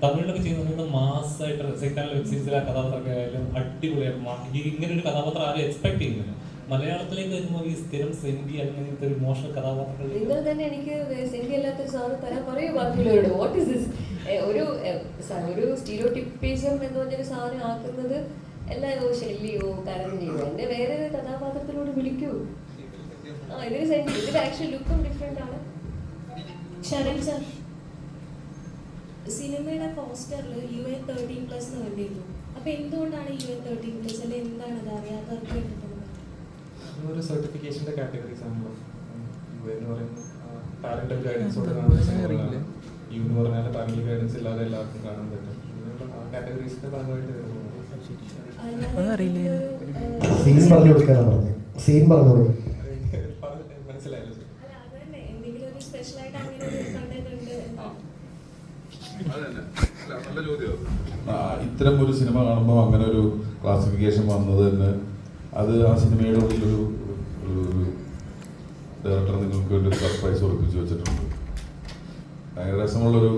തമിഴിലൊക്കെ ചെയ്യുന്നത് മാസമായിട്ട് സെക്കൻഡ് വെബ് സീരീസിലെ കഥാപാത്രമായാലും അടിപൊളിയായിട്ട് ഇങ്ങനെ ഒരു കഥാപാത്രം ആരും എക്സ്പെക്ട് ചെയ്യുന്നില്ല. മലയാളത്തിലേക്ക് വരുമ്പോൾ ഈ സ്ഥിരം സെന്റി അങ്ങനത്തെ ഒരു ഇമോഷണൽ കഥാപാത്രങ്ങൾ നിങ്ങൾ തന്നെ എനിക്ക് സെന്റി അല്ലാത്തൊരു സാധനം തരാൻ പറയൂ ബാക്കിയുള്ളവരോട്. What is this? ഒരു സ്റ്റീരിയോടിപ്പിസം എന്ന് പറഞ്ഞൊരു സാധനം ആക്കുന്നത് എല്ലാവരും ശല്യോ കരഞ്ഞോ എന്നെ വേറെ കഥാപാത്രത്തിനോട് വിളിക്കൂ. ഇതൊരു സെന്റി, ഇതിൽ ആക്ച്വലി ലുക്കും ഡിഫറെന്റ് ആണ്. ശരൺ സർ, സിനിമയുടെ പോസ്റ്ററിൽ UN 13+ എന്ന് കണ്ടിരുന്നു. അപ്പൊ എന്തുകൊണ്ടാണ് UN 13+? അല്ലെ എന്താണ് അത് അറിയാത്തവർക്ക് വേണ്ടിയിട്ടുള്ളത്? ഒരു സർട്ടിഫിക്കേഷൻ്റെ കാറ്റഗറീസ് ആണല്ലോ. യു എന്ന് പറയുന്നത് പാരന്റൽ ഗൈഡൻസോടെ കാണുന്ന, യു എന്ന് പറഞ്ഞാൽ പാരന്റൽ ഗൈഡൻസ് ഇല്ലാതെ എല്ലാവർക്കും കാണാൻ പറ്റും. ആ കാറ്റഗറീസിന്റെ ഭാഗമായിട്ട് വരുന്നത് സീൻ പറഞ്ഞു കൊടുക്കാനാണ് പറഞ്ഞത്. സീൻ പറഞ്ഞു കൊടുക്കും. മനസ്സിലായല്ലോ. എന്തെങ്കിലും ഒരു സ്പെഷ്യൽ ആയിട്ട് അങ്ങനെ ഒരു കണ്ടന്റ് ഉണ്ട്? നല്ല ചോദ്യം. ഇത്തരം ഒരു സിനിമ കാണുമ്പോൾ അങ്ങനെ ഒരു ക്ലാസിഫിക്കേഷൻ വന്നത് തന്നെ അത് ആ സിനിമയുടെ ഉള്ളിലൊരു ഡയറക്ടർ നിങ്ങൾക്ക് വേണ്ടി ഒരു സർപ്രൈസ് ഉറപ്പിച്ച് വെച്ചിട്ടുണ്ട്. ഭയങ്കര രസമുള്ളൊരു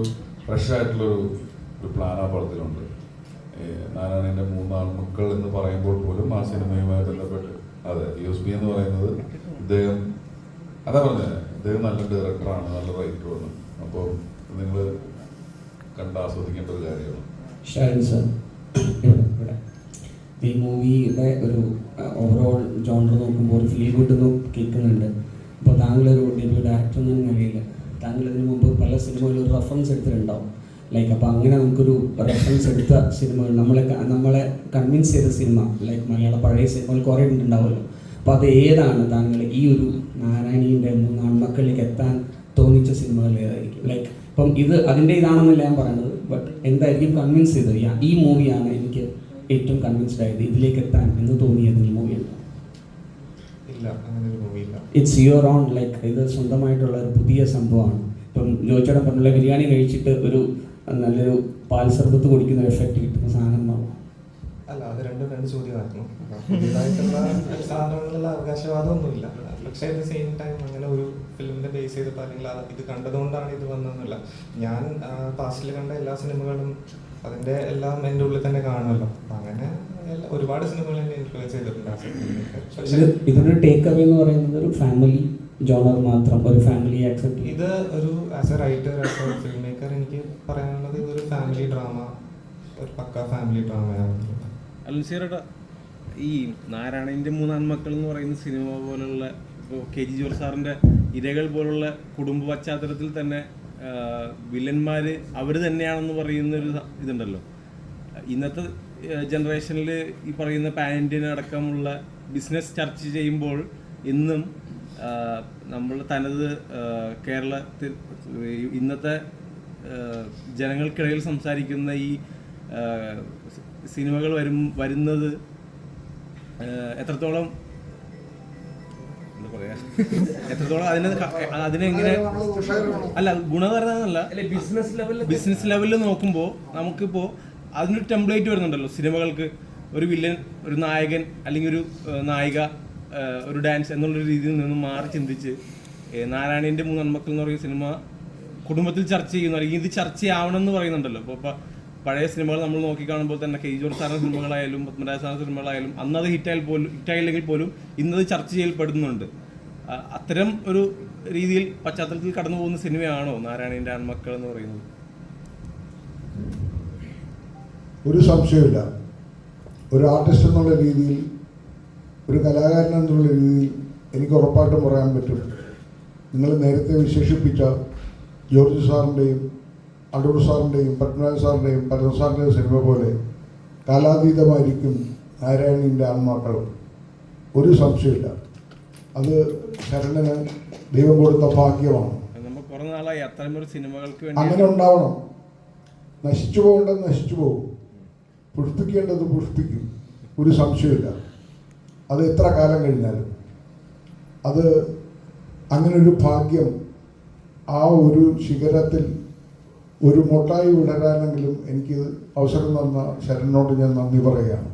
ഫ്രഷ് ആയിട്ടുള്ളൊരു പ്ലാൻ ആ പടത്തിലുണ്ട്. നാരായണൻ്റെ 3 ആൺമക്കൾ എന്ന് പറയുമ്പോൾ പോലും ആ സിനിമയുമായി ബന്ധപ്പെട്ട് അതെ USB എന്ന് പറയുന്നത് ഇദ്ദേഹം അതാ പറഞ്ഞത്, ഇദ്ദേഹം നല്ല ഡയറക്ടറാണ്, നല്ല റൈറ്ററുമാണ്. അപ്പോൾ നിങ്ങൾ കണ്ട് ആസ്വദിക്കേണ്ട ഒരു കാര്യമാണ്. ഈ മൂവിയുടെ ഒരു ഓവറോൾ ജോണർ നോക്കുമ്പോൾ ഒരു ഫീൽ ഗുഡ് എന്ന് കേൾക്കുന്നുണ്ട്. ഇപ്പോൾ താങ്കളൊരു ഡെബ്യൂ ഡയറക്ടർ എന്ന നിലയിൽ താങ്കൾ ഇതിനു മുമ്പ് പല സിനിമകളിൽ ഒരു റെഫറൻസ് എടുത്തിട്ടുണ്ടാവും. ലൈക്ക് അപ്പോൾ അങ്ങനെ നമുക്കൊരു റെഫറൻസ് എടുത്ത സിനിമകൾ നമ്മളെ കൺവിൻസ് ചെയ്ത സിനിമ ലൈക്ക് മലയാള പഴയ സിനിമകൾ കുറേ ഉണ്ടാവുമല്ലോ. അപ്പോൾ അത് ഏതാണ് താങ്കൾ ഈ ഒരു നാരായണീൻ്റെ 3 ആൺമക്കളിലേക്ക് എത്താൻ തോന്നിച്ച സിനിമകൾ ഏതായിരിക്കും? ലൈക്ക് ഇപ്പം അതിൻ്റെ ഇതാണെന്നല്ല ഞാൻ പറയുന്നത്, ബട്ട് എന്തായിരിക്കും കൺവിൻസ് ചെയ്തത് ഈ മൂവിയാണ് എനിക്ക് ഏറ്റവും കൺവിൻസ്ഡ് ആയത് ഇതിലേക്ക് എത്താൻ എന്ന് തോന്നിയത് മൂവിയാണ്? ഇല്ല, അങ്ങനെ ഒരു മൂവി ഇല്ല. ഇറ്റ്സ് യുവർ ഓൺ, ലൈക്ക് ഇത് സ്വന്തമായിട്ടുള്ള ഒരു പുതിയ സംഭവമാണ്. ഇപ്പം ജോയിച്ചേട്ടൻ പറഞ്ഞുള്ള ബിരിയാണി കഴിച്ചിട്ട് ഒരു നല്ലൊരു പാൽ സർബത്ത് കുടിക്കുന്ന ഒരു എഫക്റ്റ് കിട്ടുന്ന സാധനമാവും. അല്ല, അത് രണ്ട് ചോദ്യമായിരുന്നു. പുതിയതായിട്ടുള്ള സാധനങ്ങളിലുള്ള അവകാശവാദമൊന്നുമില്ല. പക്ഷേ അറ്റ് ദ സെയിം ടൈം അങ്ങനെ ഒരു ഫിലിമിനെ ബേസ് ചെയ്തിട്ട് അല്ലെങ്കിൽ ഇത് കണ്ടതുകൊണ്ടാണ് ഇത് വന്നതെന്നില്ല. ഞാൻ പാസ്റ്റിൽ കണ്ട എല്ലാ സിനിമകളും അതിൻ്റെ എല്ലാം എൻ്റെ ഉള്ളിൽ തന്നെ കാണുമല്ലോ. അങ്ങനെ ഒരുപാട് സിനിമകൾ എന്നെ ഇൻഫ്ലുവൻസ് ചെയ്തിട്ടുണ്ട്. ഇതിനൊരു ടേക്ക് അവേ എന്ന് പറയുന്നത് ഒരു ഫാമിലി ജോണർ മാത്രം, ഒരു ഫാമിലി ആക്സെപ്റ്റ്. ഇത് ഒരു as A writer, as A film maker എനിക്ക് പറയാനുള്ളത് ഇതൊരു ഫാമിലി ഡ്രാമ, ഒരു പക്ക ഫാമിലി ഡ്രാമയാണ്. അൽസീറയുടെ ഈ നാരായണൻ്റെ 3 ആൺമക്കൾ എന്ന് പറയുന്ന സിനിമ പോലുള്ള, ഇപ്പോൾ KG ജോർജ് സാറിൻ്റെ ഇരകൾ പോലുള്ള കുടുംബ പശ്ചാത്തലത്തിൽ തന്നെ വില്ലന്മാർ അവർ തന്നെയാണെന്ന് പറയുന്നൊരു ഇതുണ്ടല്ലോ. ഇന്നത്തെ ജനറേഷനിൽ ഈ പറയുന്ന പാൻറ്റിന് അടക്കമുള്ള ബിസിനസ് ചർച്ച ചെയ്യുമ്പോൾ ഇന്നും നമ്മൾ തനത് കേരളത്തിൽ ഇന്നത്തെ ജനങ്ങൾക്കിടയിൽ സംസാരിക്കുന്ന ഈ സിനിമകൾ വരുന്നത് എത്രത്തോളം എന്താ പറയാ, എത്രത്തോളം അതിനെങ്ങനെ അല്ല ഗുണകരമെന്നല്ല, ബിസിനസ് ലെവലിൽ നോക്കുമ്പോൾ നമുക്കിപ്പോൾ അതിനൊരു ടെംപ്ലേറ്റ് വരുന്നുണ്ടല്ലോ സിനിമകൾക്ക്. ഒരു വില്ലൻ, ഒരു നായകൻ അല്ലെങ്കിൽ ഒരു നായിക, ഒരു ഡാൻസ് എന്നുള്ളൊരു രീതിയിൽ നിന്നും മാറി ചിന്തിച്ച് നാരായണൻ്റെ 3 ആൺമക്കൾ എന്ന് പറയുന്ന സിനിമ കുടുംബത്തിൽ ചർച്ച ചെയ്യുന്നു, അല്ലെങ്കിൽ ഇത് ചർച്ചയാവണം എന്ന് പറയുന്നുണ്ടല്ലോ. അപ്പോൾ പഴയ സിനിമകൾ നമ്മൾ നോക്കിക്കാണുമ്പോൾ തന്നെ KG ജോർജ് സാറിൻ്റെ സിനിമകളായാലും പത്മരാജ സാറിൻ്റെ സിനിമകളായാലും അന്നത് ഹിറ്റായില്ലെങ്കിൽ പോലും ഇന്നത് ചർച്ച ചെയ്യപ്പെടുന്നുണ്ട്. അത്തരം ഒരു രീതിയിൽ പശ്ചാത്തലത്തിൽ കടന്നു പോകുന്ന സിനിമയാണോ നാരായണൻ്റെ ആൺമക്കൾ എന്ന് പറയുന്നത്? ഒരു സംശയമില്ല. ഒരു ആർട്ടിസ്റ്റ് എന്നുള്ള രീതിയിൽ, ഒരു കലാകാരൻ എന്നുള്ള രീതിയിൽ എനിക്ക് ഉറപ്പായിട്ടും പറയാൻ പറ്റും, നിങ്ങൾ നേരത്തെ വിശേഷിപ്പിച്ച ജോർജ് സാറിൻ്റെയും അടൂർ സാറിൻ്റെയും പത്മരാജ സാറിൻ്റെയും പരമ സാറിൻ്റെയും സിനിമ പോലെ കാലാതീതമായിരിക്കും നാരായണീൻ്റെ ആൺമക്കളും. ഒരു സംശയമില്ല. അത് ശരണന് ദൈവം കൊടുത്ത ഭാഗ്യമാണ്. അങ്ങനെ ഉണ്ടാവണം. നശിച്ചു പോകേണ്ടത് നശിച്ചു പോകും, പുഷ്പിക്കേണ്ടത് പുഷ്പിക്കും, ഒരു സംശയമില്ല. അത് എത്ര കാലം കഴിഞ്ഞാലും അത് അങ്ങനൊരു ഭാഗ്യം ആ ഒരു ശിഖരത്തിൽ ഒരു മൊട്ടായി വിടരാനെങ്കിലും എനിക്ക് അവസരം തന്ന ശരണിനോട് ഞാൻ നന്ദി പറയുകയാണ്.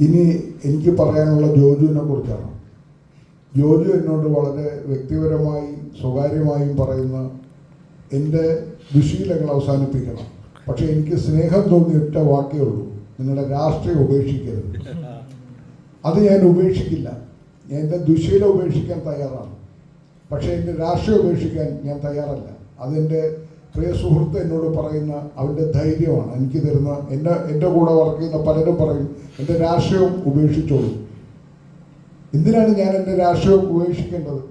ഇനി എനിക്ക് പറയാനുള്ള ജോജുവിനെ കുറിച്ചാണ്. ജോജു എന്നോട് വളരെ വ്യക്തിപരമായി സ്വകാര്യമായും പറയുന്ന എൻ്റെ ദുശീലങ്ങൾ അവസാനിപ്പിക്കണം. പക്ഷേ എനിക്ക് സ്നേഹം തോന്നിയ ഒറ്റ വാക്കേ ഉള്ളൂ, നിങ്ങളുടെ രാഷ്ട്രീയം ഉപേക്ഷിക്കരുത്. അത് ഞാൻ ഉപേക്ഷിക്കില്ല. ഞാൻ എൻ്റെ ദുശീലം ഉപേക്ഷിക്കാൻ തയ്യാറാണ്, പക്ഷേ എൻ്റെ രാഷ്ട്രീയം ഉപേക്ഷിക്കാൻ ഞാൻ തയ്യാറല്ല. അതെൻ്റെ പ്രിയ സുഹൃത്ത് എന്നോട് പറയുന്ന അവൻ്റെ ധൈര്യമാണ് എനിക്ക് തരുന്ന. എൻ്റെ കൂടെ വർക്ക് ചെയ്യുന്ന പലരും പറയും എൻ്റെ രാഷ്ട്രീയം ഉപേക്ഷിച്ചോളൂ. എന്തിനാണ് ഞാൻ എൻ്റെ രാഷ്ട്രീയം ഉപേക്ഷിക്കേണ്ടത്?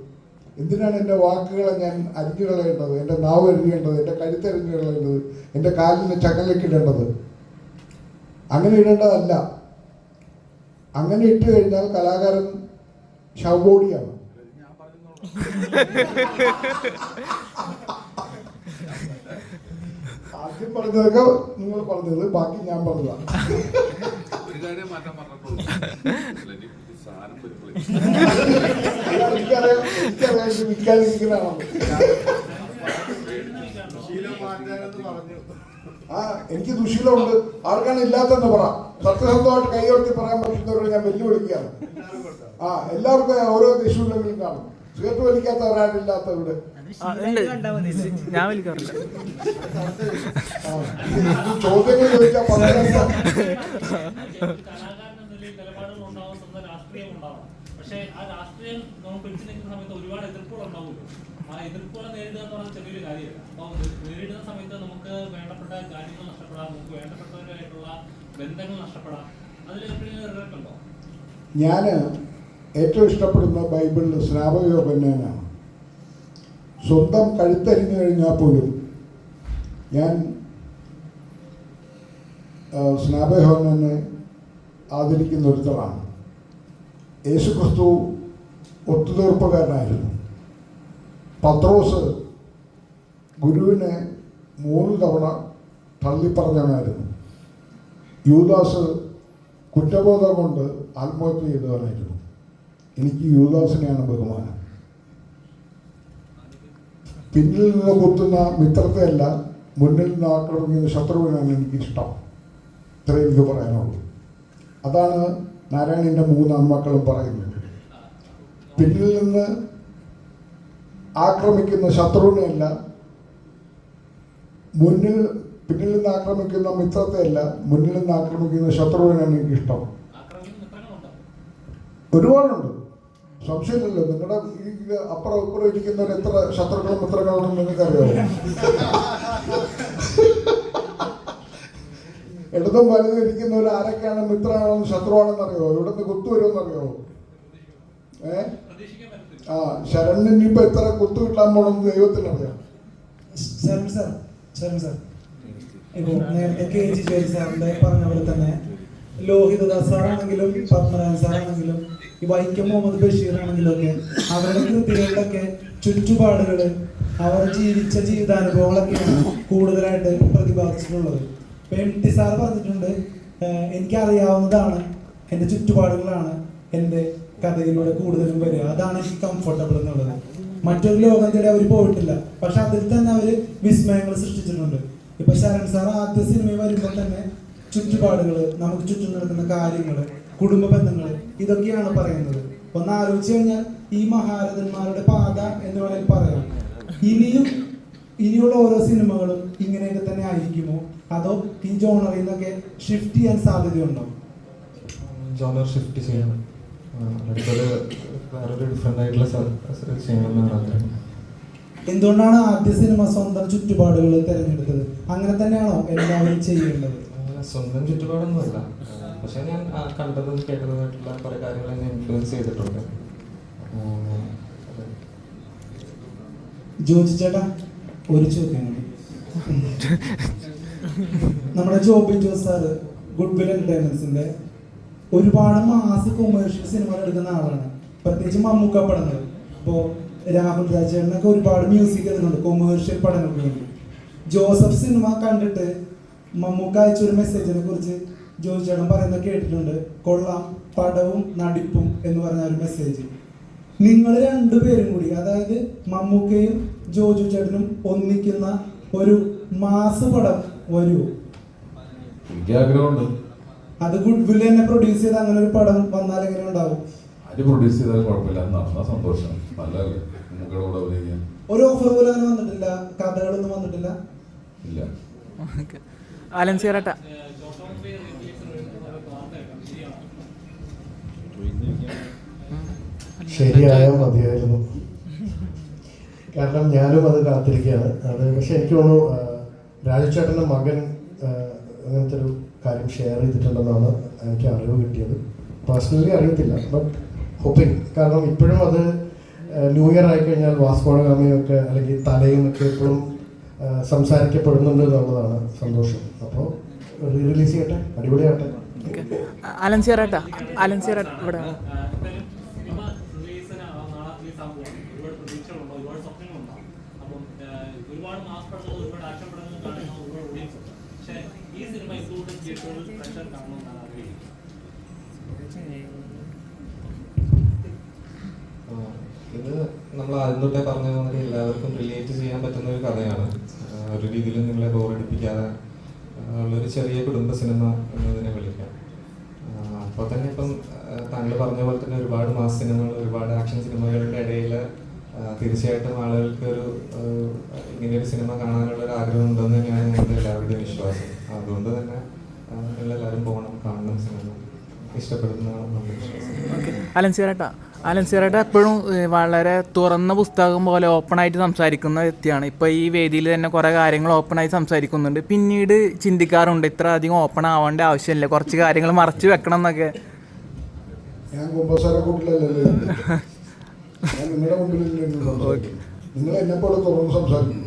എന്തിനാണ് എൻ്റെ വാക്കുകളെ ഞാൻ അരിഞ്ഞു കളയേണ്ടത്? എൻ്റെ നാവ് അരിഞ്ഞേണ്ടത്, എൻ്റെ കഴുത്തരിഞ്ഞു കളയേണ്ടത്, എൻ്റെ കാലിന് ചങ്ങലക്കിടേണ്ടത്? അങ്ങനെ ഇടേണ്ടതല്ല. അങ്ങനെ ഇട്ട് കഴിഞ്ഞാൽ കലാകാരൻ ശവബോഡിയാണ്. ആദ്യം പറഞ്ഞതൊക്കെ നിങ്ങൾ പറഞ്ഞത്, ബാക്കി ഞാൻ പറഞ്ഞതാണ്. എനിക്കറിയാം ഇത് വിൽക്കാനിരിക്കുന്നതാണോ. എനിക്ക് ദുശീലമുണ്ട്. ആർക്കാണ് ഇല്ലാത്തെന്ന് പറ. സത്യസന്ധമായിട്ട് കൈയോർത്തി പറയാൻ പറ്റുന്നവരോട് ഞാൻ വെല്ലുവിളിക്കുകയാണ്. എല്ലാവർക്കും ഓരോ ദേഷ്യമില്ലെങ്കിലും കാണും. സിഗരറ്റ് വലിക്കാത്ത ഒരാളില്ലാത്തവരുടെ ഞാൻ വലിക്കാറില്ല. ചോദ്യങ്ങൾ ചോദിച്ചാൽ പക്ഷേ ആ രാഷ്ട്രീയം നമ്മൾ പിടിച്ചു നിൽക്കുന്ന സമയത്ത് ഒരുപാട് എതിർപ്പുകൾ ഉണ്ടാവുമല്ലോ. ആ എതിർപ്പുകളെ നേരിടുക എന്ന് പറഞ്ഞാൽ ചെറിയൊരു കാര്യമല്ല. അപ്പോൾ നേരിടുന്ന സമയത്ത് നമുക്ക് വേണ്ടപ്പെട്ട കാര്യങ്ങൾ നഷ്ടപ്പെടാം, നമുക്ക് വേണ്ടപ്പെട്ടവരുമായിട്ടുള്ള ബന്ധങ്ങൾ നഷ്ടപ്പെടാം. അതിൽ എപ്പോഴും റിഗ്രറ്റ് ഉണ്ടോ? ഞാൻ ഏറ്റവും ഇഷ്ടപ്പെടുന്ന ബൈബിളിൽ സ്നാപകയോഹന്നാനാണ്. സ്വന്തം കഴുത്തരിഞ്ഞു കഴിഞ്ഞാൽ പോലും ഞാൻ സ്നാപകയോഹന്നാനെ ആദരിക്കുന്ന ഒരുത്തരാണ്. യേശുക്രിസ്തു ഒത്തുതീർപ്പുകാരനായിരുന്നു. പത്രോസ് ഗുരുവിനെ 3 തവണ തള്ളിപ്പറഞ്ഞവനായിരുന്നു. യൂദാസ് കുറ്റബോധം കൊണ്ട് ആത്മഹത്യ ചെയ്തവനായിരുന്നു. എനിക്ക് യൂദാസിനെയാണ് ബഹുമാനം. പിന്നിൽ നിന്ന് കുത്തുന്ന മിത്രത്തെയല്ല, മുന്നിൽ നിന്ന് ആക്രമിക്കുന്ന ശത്രുവിനാണ് എനിക്കിഷ്ടം. ഇത്രേ എനിക്ക് പറയാനുള്ളൂ. അതാണ് നാരായണീൻ്റെ 3 ആൺമക്കളും പറയുന്നത്. പിന്നിൽ നിന്ന് ആക്രമിക്കുന്ന ശത്രുവിനെയല്ല, പിന്നിൽ നിന്ന് ആക്രമിക്കുന്ന മിത്രത്തെയല്ല, മുന്നിൽ നിന്ന് ആക്രമിക്കുന്ന ശത്രുവിനാണ് എനിക്കിഷ്ടം. ഒരുപാടുണ്ട്, സംശയമില്ലല്ലോ. നിങ്ങളുടെ ഈ അപ്പുറം ഇപ്പുറം ഇരിക്കുന്നവർ എത്ര ശത്രുക്കളും മിത്രങ്ങളുണ്ടെന്ന് നിങ്ങൾക്കറിയാമോ? ഇടതും വലുതും ഇരിക്കുന്നവർ ആരൊക്കെയാണ് മിത്രമാണെന്ന് ശത്രുവാണെന്ന് അറിയാമോ? ഇവിടെ നിന്ന് കുത്തുവരുമെന്ന് അറിയാമോ? ശരണിന് ഇപ്പൊ എത്ര കുത്തു കിട്ടാൻ പോണെന്ന് ദൈവത്തിനറിയാം. ഇപ്പോൾ നേരത്തെ KG ജോർജ് സാറിന്റെ പറഞ്ഞ പോലെ തന്നെ ലോഹിതദാസ് സാറാണെങ്കിലും പത്മനാഭൻ സാറാണെങ്കിലും ഈ വൈക്കം മുഹമ്മദ് ബഷീർ ആണെങ്കിലും ഒക്കെ അവരുടെ കൃതികളിലൊക്കെ ചുറ്റുപാടുകള് അവർ ജീവിച്ച ജീവിതാനുഭവങ്ങളൊക്കെയാണ് കൂടുതലായിട്ട് പ്രതിപാദിച്ചിട്ടുള്ളത്. ഇപ്പൊ MT സാർ പറഞ്ഞിട്ടുണ്ട്, എനിക്കറിയാവുന്നതാണ്, എൻ്റെ ചുറ്റുപാടുകളാണ് എൻ്റെ കഥയിലൂടെ കൂടുതലും വരിക, അതാണ് എനിക്ക് കംഫർട്ടബിൾ എന്നുള്ളത്. മറ്റൊരു ലോകം തേടി അവർ പോയിട്ടില്ല, പക്ഷെ അതിൽ തന്നെ അവർ വിസ്മയങ്ങൾ സൃഷ്ടിച്ചിട്ടുണ്ട്. ഇപ്പൊ ശരൺ സാർ ആദ്യ സിനിമയിൽ വരുമ്പോൾ തന്നെ ചുറ്റുപാടുകൾ, നമുക്ക് ചുറ്റും നടക്കുന്ന കാര്യങ്ങൾ, കുടുംബ ബന്ധങ്ങൾ, ഇതൊക്കെയാണ് പറയുന്നത്. ഒന്ന് ആലോചിച്ച് കഴിഞ്ഞാൽ ഈ മഹാരഥന്മാരുടെ പാത എന്ന് വേണമെങ്കിൽ പറയാം. ഇനിയുള്ള ഓരോ സിനിമകളും ഇങ്ങനെയൊക്കെ തന്നെ ആയിരിക്കുമോ, അതോ ഈ ജോണറിൽ നിന്നൊക്കെ ഷിഫ്റ്റ് ചെയ്യാൻ സാധ്യതയുണ്ടോ? ജോണർ ഷിഫ്റ്റ് ചെയ്യണം, വേറൊരു ഡിഫറെൻ്റ് ആയിട്ടുള്ള ചെയ്യണമെന്നാണ് ആഗ്രഹം. എന്തുകൊണ്ടാണ് ആദ്യ സിനിമ സ്വന്തം ചുറ്റുപാടുകൾ തിരഞ്ഞെടുത്തത്? അങ്ങനെ തന്നെയാണോ എല്ലാവരും ചെയ്യേണ്ടത്? സ്വന്തം ചുറ്റുപാടൊന്നുമല്ല, പക്ഷെ ഞാൻ കണ്ടതും കേട്ടതുമായിട്ടുള്ള കുറെ കാര്യങ്ങൾ എന്നെ ഇൻഫ്ലുവൻസ് ചെയ്തിട്ടുണ്ട്. ജോജി ചേട്ടാ, ഒരു ചോദ്യം കൂടി. നമ്മുടെ Jobin Jose sir Good Will എന്റർടൈൻമെന്റ്സിന്റെ ഒരുപാട് മാസ് കൊമേഴ്ഷ്യൽ സിനിമകൾ എടുക്കുന്ന ആളാണ്, പ്രത്യേകിച്ച് മമ്മൂക്ക പടങ്ങൾ. ഇപ്പോൾ രാഹുൽ രാജേട്ടനൊക്കെ ഒരുപാട് മ്യൂസിക് എടുക്കുന്നുണ്ട് കൊമേഴ്ഷ്യൽ പടങ്ങൾക്ക് വേണ്ടി. ജോസഫ് സിനിമ കണ്ടിട്ട് മമ്മൂക്ക അയച്ചൊരു മെസ്സേജിനെ കുറിച്ച് ജോജി ചേട്ടൻ പറയുന്നത് കേട്ടിട്ടുണ്ട്, കൊള്ളാം പടവും നടിപ്പും എന്ന് പറഞ്ഞ ഒരു മെസ്സേജ്. നിങ്ങൾ രണ്ടുപേരും കൂടി, അതായത് മമ്മൂക്കയും ജോജു ചേട്ടനും ഒന്നിക്കുന്ന ഒരു മാസ് പടം വരുമോ? എനിക്ക് ആഗ്രഹമുണ്ട്. അത് ഗുഡ് വിൽ തന്നെ പ്രൊഡ്യൂസ് ചെയ്ത് അങ്ങനെ ഒരു പടം വന്നാൽ എങ്ങനെ ഉണ്ടാവും? ആര് പ്രൊഡ്യൂസ് ചെയ്താലും കുഴപ്പമില്ല, നടന്നാൽ സന്തോഷം. നല്ലതല്ലേ മമ്മൂക്കയുടെ കൂടെ അഭിനയിക്കാൻ? ഒരു ഓഫർ പോലും അങ്ങനെ വന്നിട്ടില്ല, കഥകളൊന്നും വന്നിട്ടില്ല. ഇല്ല. അലൻ സീറട്ട, ശരിയായാൽ മതിയായിരുന്നു. കാരണം ഞാനും അത് കാത്തിരിക്കുകയാണ്. അത് പക്ഷെ എനിക്ക് തോന്നുന്നു രാജുചേട്ടൻ്റെ മകൻ അങ്ങനത്തെ ഒരു കാര്യം ഷെയർ ചെയ്തിട്ടുണ്ടെന്നാണ് എനിക്ക് അറിവ് കിട്ടിയത്. പേഴ്സണലി അറിയത്തില്ല, ബട്ട് ഹോപ്പിംഗ്. കാരണം ഇപ്പോഴും അത് ന്യൂ ഇയർ ആയിക്കഴിഞ്ഞാൽ വാസ്കോഡഗാമയൊക്കെ അല്ലെങ്കിൽ തലയുമൊക്കെ എപ്പോഴും സംസാരിക്കപ്പെടുന്നുണ്ട് എന്നുള്ളതാണ് സന്തോഷം. അപ്പോൾ റീ റിലീസ് ചെയ്യട്ടെ, അടിപൊളിയാട്ടെ. അലൻ സീറട്ട ഇവിടെ ഇത് നമ്മൾ ആദ്യം തൊട്ടേ പറഞ്ഞ പോലെ എല്ലാവർക്കും റിലേറ്റ് ചെയ്യാൻ പറ്റുന്ന ഒരു കഥയാണ്. ഒരു രീതിയിലും നിങ്ങളെ ബോറടിപ്പിക്കാതെ ഉള്ളൊരു ചെറിയ കുടുംബ സിനിമ എന്നതിനെ വിളിക്കാം. അപ്പോൾ തന്നെ ഇപ്പം താങ്കൾ പറഞ്ഞ പോലെ തന്നെ ഒരുപാട് മാസ് സിനിമകൾ, ഒരുപാട് ആക്ഷൻ സിനിമകളുടെ ഇടയിൽ തീർച്ചയായിട്ടും ആളുകൾക്ക് ഒരു ഇങ്ങനെയൊരു സിനിമ കാണാനുള്ള ഒരു ആഗ്രഹം ഉണ്ടെന്ന് തന്നെയാണ് ഞങ്ങളുടെ എല്ലാവരുടെയും വിശ്വാസം. അതുകൊണ്ട് തന്നെ നിങ്ങളെല്ലാവരും പോകണം, കാണണം, സിനിമ ഇഷ്ടപ്പെടുന്നതാണ് നമ്മുടെ വിശ്വാസം. അലൻ സീറട്ട എപ്പോഴും വളരെ തുറന്ന പുസ്തകം പോലെ ഓപ്പണായിട്ട് സംസാരിക്കുന്ന വ്യക്തിയാണ്. ഇപ്പോൾ ഈ വേദിയിൽ തന്നെ കുറേ കാര്യങ്ങൾ ഓപ്പണായി സംസാരിക്കുന്നുണ്ട്. പിന്നീട് ചിന്തിക്കാറുണ്ട് ഇത്ര അധികം ഓപ്പൺ ആവേണ്ട ആവശ്യമില്ല, കുറച്ച് കാര്യങ്ങൾ മറച്ചു വെക്കണം എന്നൊക്കെ. ഞാൻ കുമ്പസാര കൂട്ടിലല്ലല്ലോ, ഞാൻ നിങ്ങളുടെ മുമ്പിലല്ലേ സംസാരിക്കും. നിങ്ങൾ എന്നെപ്പോലെ തുറന്ന് സംസാരിക്കും.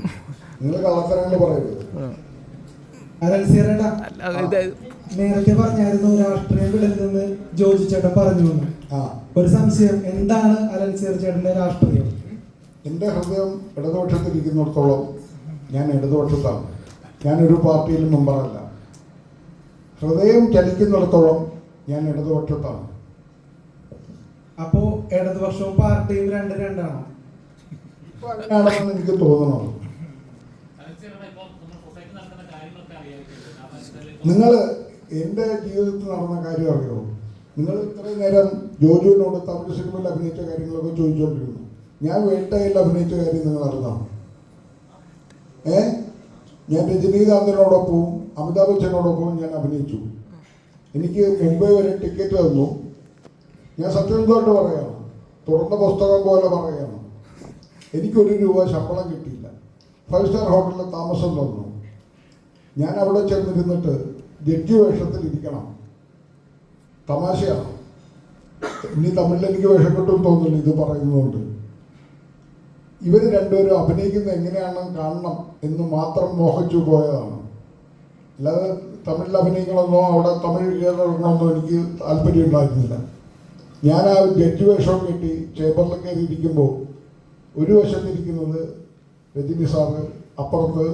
നിങ്ങൾ കള്ളത്തരങ്ങൾ പറയരുത്. നേരത്തെ പറഞ്ഞായിരുന്നു രാഷ്ട്രീയം വിടരുതെന്ന് ജോജി ചേട്ടൻ പറഞ്ഞു. ഒരു സംശയം, എന്താണ് അലൻസിയർ ചേട്ടന്റെ രാഷ്ട്രീയം? എൻ്റെ ഹൃദയം ഇടതുപക്ഷത്തിരിക്കുന്നിടത്തോളം ഞാൻ ഇടതുപക്ഷത്താണ്. ഞാനൊരു പാർട്ടിയിലും മെമ്പറല്ല. ഹൃദയം ചലിക്കുന്നിടത്തോളം ഞാൻ ഇടതുപക്ഷത്താണ്. അപ്പോ ഇടതുപക്ഷവും പാർട്ടിയും രണ്ടാണോ? അങ്ങനെയാണെന്ന് എനിക്ക് തോന്നണം. നിങ്ങൾ എൻ്റെ ജീവിതത്തിൽ നടന്ന കാര്യം അറിയുമോ? നിങ്ങൾ ഇത്രയും നേരം ജോജുവിനോട് തമിഴ് സിനിമയിൽ അഭിനയിച്ച കാര്യങ്ങളൊക്കെ ചോദിച്ചുകൊണ്ടിരുന്നു. ഞാൻ വേട്ടയിൽ അഭിനയിച്ച കാര്യം നിങ്ങൾ അറിഞ്ഞാണ്. ഞാൻ രജനീകാന്തിനോടൊപ്പവും അമിതാഭ് ബച്ചനോടൊപ്പവും ഞാൻ അഭിനയിച്ചു. എനിക്ക് മുംബൈ വരെ ടിക്കറ്റ് തന്നു. ഞാൻ സത്യസന്ധമായിട്ട് പറയുകയാണ്, തുറന്ന പുസ്തകം പോലെ പറയുകയാണ്. എനിക്കൊരു രൂപ ശമ്പളം കിട്ടിയില്ല. 5 സ്റ്റാർ ഹോട്ടലിൽ താമസം തന്നു. ഞാൻ അവിടെ ചെന്നിരുന്നിട്ട് ജഡ്ജി വേഷത്തിൽ ഇരിക്കണം. തമാശയാണ്. ഇനി തമിഴിൽ എനിക്ക് വേഷം കിട്ടും തോന്നുന്നില്ല ഇത് പറയുന്നതുകൊണ്ട്. ഇവർ രണ്ടുപേരും അഭിനയിക്കുന്നത് എങ്ങനെയാണെന്ന് കാണണം എന്ന് മാത്രം മോഹിച്ചു പോയതാണ്. അല്ലാതെ തമിഴിൽ അഭിനയിക്കണമെന്നോ അവിടെ തമിഴ് കേരളമെന്നോ എനിക്ക് താല്പര്യം ഉണ്ടായിരുന്നില്ല. ഞാൻ ആ ജഡ്ജി വേഷം കെട്ടി ചേംബറിൽ കയറിയിരിക്കുമ്പോൾ ഒരു വശത്തിരിക്കുന്നത് രജനി സാറ്, അപ്പുറത്ത്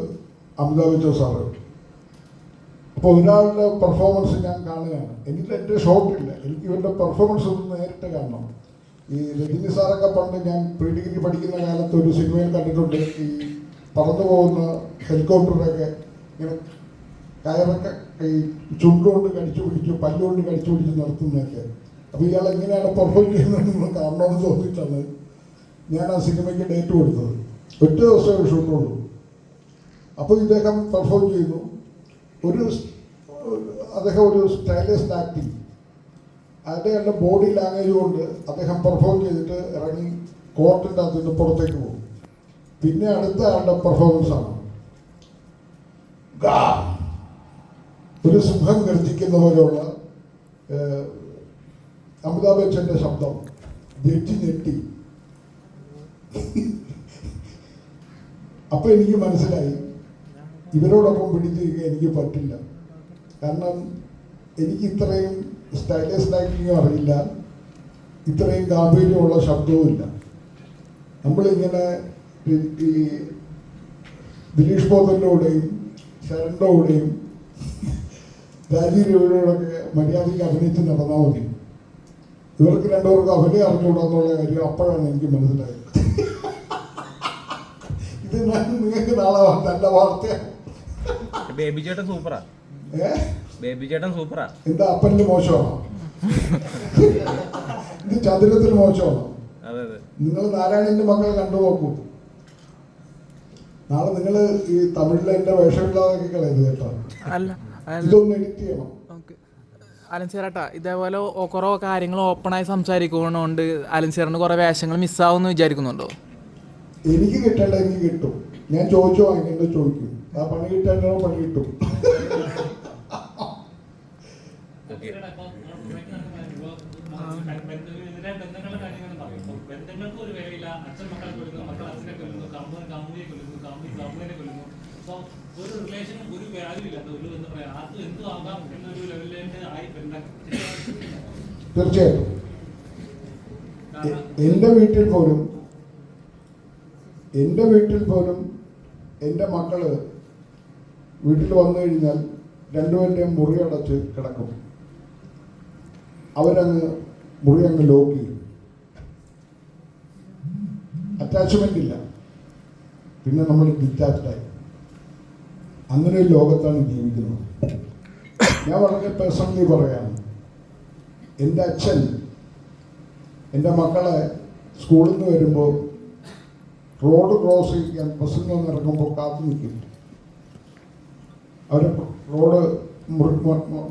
അമിതാഭ് ബച്ചൻ സാറ്. അപ്പോൾ ഒരാളുടെ പെർഫോമൻസ് ഞാൻ കാണുകയാണ്. എനിക്ക് എൻ്റെ ഷോട്ടില്ല, എനിക്ക് ഇവരുടെ പെർഫോമൻസ് ഒന്ന് നേരിട്ട് കാണണം. ഈ രജനി സാറൊക്കെ പണ്ട് ഞാൻ പ്രീ ഡിഗ്രി പഠിക്കുന്ന കാലത്ത് ഒരു സിനിമയിൽ കണ്ടിട്ടുണ്ട്. ഈ പറന്നു പോകുന്ന ഹെലികോപ്റ്ററൊക്കെ ഇങ്ങനെ കയറൊക്കെ ഈ ചുണ്ടുകൊണ്ട് കടിച്ചു പിടിച്ച് പല്ലുകൊണ്ട് കടിച്ചു പിടിച്ച് നടത്തുന്നതൊക്കെ. അപ്പോൾ ഇയാൾ എങ്ങനെയാണ് പെർഫോം ചെയ്യുന്നതെന്ന് കാണണമെന്ന് തോന്നിയിട്ടാണ് ഞാൻ ആ സിനിമയ്ക്ക് ഡേറ്റ് കൊടുത്തത്. ഒറ്റ ദിവസമേ ഷൂട്ടുള്ളൂ. അപ്പോൾ ഇദ്ദേഹം പെർഫോം ചെയ്യുന്നു. അദ്ദേഹം ഒരു സ്റ്റൈലിസ്റ്റ് ആക്ടിങ്, അദ്ദേഹത്തിൻ്റെ ബോഡി ലാംഗ്വേജ് കൊണ്ട് അദ്ദേഹം പെർഫോം ചെയ്തിട്ട് ഇറങ്ങി കോർട്ടിൻ്റെ അതിന് പുറത്തേക്ക് പോകും. പിന്നെ അടുത്ത ആളുടെ പെർഫോമൻസാണ്. ഒരു സിംഹം ഗർജിക്കുന്ന പോലെയുള്ള അമിതാഭ് ബച്ചൻ്റെ ശബ്ദം. ജഡ്ജി ഞെട്ടി. അപ്പോൾ എനിക്ക് മനസ്സിലായി ഇവരോടൊപ്പം പിടിച്ചിരിക്കാൻ എനിക്ക് പറ്റില്ല. കാരണം എനിക്ക് ഇത്രയും സ്റ്റൈലിസ്റ്റ് ആക്ടിങ്ങും അറിയില്ല, ഇത്രയും ഗാംഭീര്യമുള്ള ശബ്ദവും ഇല്ല. നമ്മളിങ്ങനെ ഈ ദിലീഷ് ബോധൻ്റെ കൂടെയും ശരണിൻ്റെ കൂടെയും രാജീവ് രവിയോടൊക്കെ മര്യാദയ്ക്ക് അഭിനയിച്ച് നടന്നാൽ മതി. ഇവർക്ക് രണ്ടുപേർക്കും അഭിനയം അറിഞ്ഞുകൂടാന്നുള്ള കാര്യം അപ്പോഴാണ് എനിക്ക് മനസ്സിലായത്. ഇത് നിങ്ങൾക്ക് നാളെ നല്ല വാർത്തയാണ്. ബേബി ചേട്ടൻ സൂപ്പറാ. ബേബി ചേട്ടൻ സൂപ്പറാ. എന്താ അപ്പനിൽ മോശമാണോ? ഇത് ചതുരത്തിൽ മോശമാണോ? നിങ്ങൾ നാരായണന്റെ മക്കളെ കണ്ടു നോക്കൂ. നാളെ നിങ്ങൾ ഈ തമിഴിലെ എന്റെ വേഷമില്ലാതൊക്കെ കളയരുത് കേട്ടോ. ഇതൊന്ന് എഡിറ്റ് ചെയ്യണം. അലൻസിയറേട്ടാ, ഇതേപോലെ കുറേ കാര്യങ്ങൾ ഓപ്പണായി സംസാരിക്കുന്നതുകൊണ്ട് അലൻസിയറിന് കുറേ വേഷങ്ങൾ മിസ്സാവുമെന്ന് വിചാരിക്കുന്നുണ്ടോ? എനിക്ക് കിട്ടേണ്ട എനിക്ക് കിട്ടും. ഞാൻ ചോദിച്ചു വാങ്ങിക്കേണ്ടത് ചോദിക്കും. ആ പണി കിട്ടേണ്ടോ പണി കിട്ടും. ബന്ധങ്ങൾക്ക് ഒരു വിലയില്ല. അച്ഛൻ മക്കളെ കൊല്ലുന്നു, മക്കൾ അച്ഛനെ കൊല്ലുന്നു, കമ്മുനെ കൊല്ലുന്നു, കമ്മുനെ കൊല്ലുന്നു. സോ ഒരു റിലേഷനും ഒരു വാല്യൂ ഇല്ല. ഒരു എന്താ പറയാ, അത് എന്തും ആകാം എന്നൊരു ലെവലിലേക്ക് ആയി ബന്ധം. തീർച്ചയായിട്ടും എൻ്റെ വീട്ടിൽ പോലും എൻ്റെ മക്കള് വീട്ടിൽ വന്നു കഴിഞ്ഞാൽ രണ്ടുപേരുടെയും മുറി അടച്ച് കിടക്കും. മുറി അങ്ങ് ലോക്ക് ചെയ്യും. അറ്റാച്ച്മെൻ്റ് ഇല്ല. പിന്നെ നമ്മൾ ഡിറ്റാച്ച്ഡായി. അങ്ങനെ ഒരു ലോകത്താണ് ജീവിക്കുന്നത്. ഞാൻ വളരെ പേഴ്സണലി പറയാണ്, എൻ്റെ അച്ഛൻ എൻ്റെ മക്കളെ സ്കൂളിൽ നിന്ന് വരുമ്പോൾ റോഡ് ക്രോസ് ചെയ്യാൻ ബസ്സിൽ നിന്ന് ഇറങ്ങുമ്പോൾ കാത്തു നിൽക്കും. അവരെ റോഡ്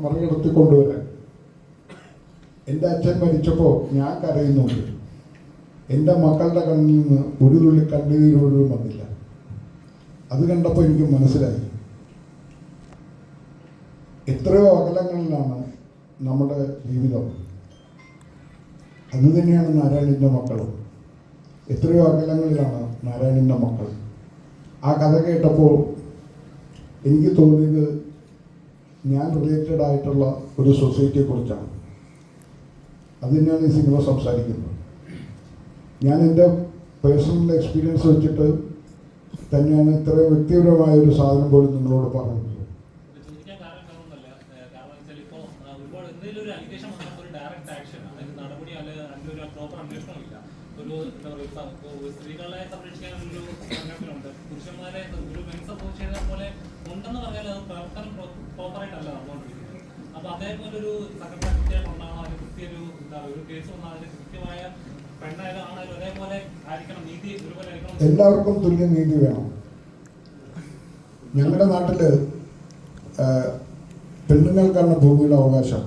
മറികടത്തി കൊണ്ടുവരാൻ. എൻ്റെ അച്ഛൻ മരിച്ചപ്പോൾ ഞാൻ കരയുന്നുണ്ട്. എൻ്റെ മക്കളുടെ കണ്ണിൽ നിന്ന് ഒരു തുള്ളി കണ്ണുനീര് പോലും വന്നില്ല. അത് കണ്ടപ്പോൾ എനിക്ക് മനസ്സിലായി എത്രയോ അകലങ്ങളിലാണ് നമ്മുടെ ജീവിതം. അത് തന്നെയാണ് നാരായണൻ്റെ മക്കളും. എത്രയോ അകലങ്ങളിലാണ് നാരായണൻ്റെ മക്കൾ. ആ കഥ കേട്ടപ്പോൾ എനിക്ക് തോന്നിയത് ഞാൻ റിലേറ്റഡ് ആയിട്ടുള്ള ഒരു സൊസൈറ്റിയെക്കുറിച്ചാണ്. അത് തന്നെയാണ് ഈ സിനിമ സംസാരിക്കുന്നത്. ഞാൻ എൻ്റെ പേഴ്സണൽ എക്സ്പീരിയൻസ് വെച്ചിട്ട് തന്നെയാണ് ഇത്രയും വ്യക്തിപരമായ ഒരു സാധനം പോലും നിങ്ങളോട് പറയുന്നത്. സ്ത്രീകളെ സംരക്ഷിക്കാനൊരു സംഘടനയുണ്ട്, പുരുഷന്മാരെ ഒരു മെൻസ് അസോസിയേഷൻ പോലെ ഉണ്ടെന്ന് പറഞ്ഞാൽ അത് പ്രവർത്തനം പ്രോപ്പറായിട്ടല്ല നടന്നുകൊണ്ടിരിക്കുന്നത്. അപ്പോൾ അതേപോലെ ഒരു സംഘടന കൃത്യമായിട്ടുണ്ടാകണം, അതിന് കൃത്യൊരു ഒരു കേസ് വന്നാൽ അതിന് കൃത്യമായ പെണ്ണായാലും ആണായാലും ഒരേപോലെ ആയിരിക്കണം, നീതി ഒരുപോലെ ആയിരിക്കണം. എല്ലാവർക്കും തുല്യ നീതി വേണം. ഞങ്ങളുടെ നാട്ടിൽ പെണ്ണുങ്ങൾക്കാണ് ഭൂമിയുടെ അവകാശം.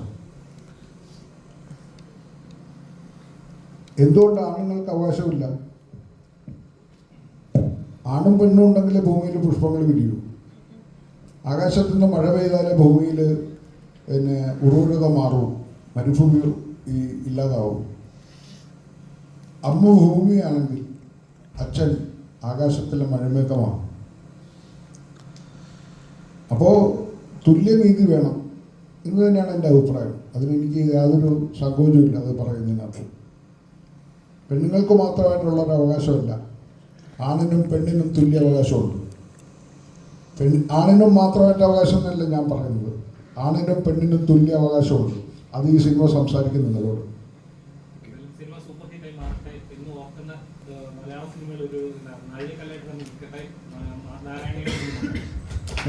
എന്തുകൊണ്ട് ആണുങ്ങൾക്ക് അവകാശമില്ല? ആണും പെണ്ണും ഉണ്ടെങ്കിലേ ഭൂമിയിൽ പുഷ്പങ്ങൾ വിരിയൂ. ആകാശത്തു നിന്ന് മഴ പെയ്താലേ ഭൂമിയിൽ പിന്നെ ഉറൂരത മാറും, മരുഭൂമി ഇല്ലാതാവും. അമ്മ ഭൂമിയാണെങ്കിൽ അച്ഛൻ ആകാശത്തിലെ മഴമേഘമാണ്. അപ്പോൾ തുല്യനീതി വേണം എന്ന് തന്നെയാണ് എൻ്റെ അഭിപ്രായം. അതിനെനിക്ക് യാതൊരു സങ്കോചമില്ല അത് പറയുന്നതിനകത്ത്. പെണ്ണുങ്ങൾക്ക് മാത്രമായിട്ടുള്ളൊരു അവകാശമല്ല, ആണിനും പെണ്ണിനും തുല്യ അവകാശമുണ്ട്. ആണിനും മാത്രമായിട്ട് അവകാശം എന്നല്ല ഞാൻ പറയുന്നത്, ആണിനും പെണ്ണിനും തുല്യ അവകാശമുണ്ട്. അത് ഈ സിനിമ സംസാരിക്കുന്നതിനോട്.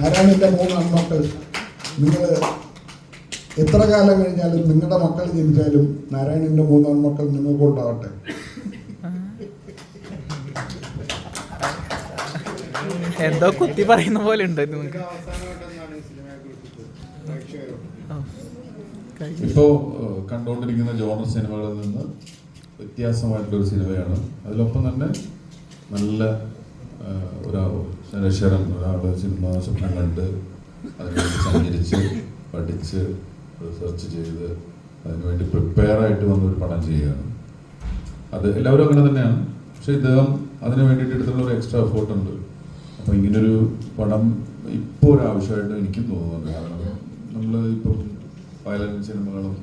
നാരായണൻ്റെ 3 ആൺമക്കൾ, നിങ്ങൾ എത്ര കാലം കഴിഞ്ഞാലും നിങ്ങളുടെ മക്കൾ ജനിച്ചാലും നാരായണൻ്റെ 3 ആൺമക്കൾ നിങ്ങൾക്ക് ഉണ്ടാവട്ടെ. എന്തോ കുത്തി പറയുന്ന പോലെ ഉണ്ട്. ഇപ്പോൾ കണ്ടുകൊണ്ടിരിക്കുന്ന ജോണർ സിനിമകളിൽ നിന്ന് വ്യത്യാസമായിട്ടുള്ളൊരു സിനിമയാണ്. അതിലൊപ്പം തന്നെ നല്ല ശരശരം ഒരാൾ സിനിമ സ്വപ്നം കണ്ട് അതിനുവേണ്ടി സഞ്ചരിച്ച് പഠിച്ച് റിസർച്ച് ചെയ്ത് അതിനുവേണ്ടി പ്രിപ്പയറായിട്ട് വന്നൊരു പടം ചെയ്യുകയാണ്. അത് എല്ലാവരും അങ്ങനെ തന്നെയാണ്. പക്ഷേ ഇദ്ദേഹം അതിന് വേണ്ടിയിട്ട് എടുത്തുള്ള ഒരു എക്സ്ട്രാ എഫേർട്ട് ഉണ്ട്. അപ്പോൾ ഇങ്ങനൊരു പടം ഇപ്പോൾ ഒരു ആവശ്യമായിട്ട് എനിക്കും തോന്നുന്നുണ്ട്. കാരണം നമ്മൾ ഇപ്പം വയലൻസ് സിനിമകളും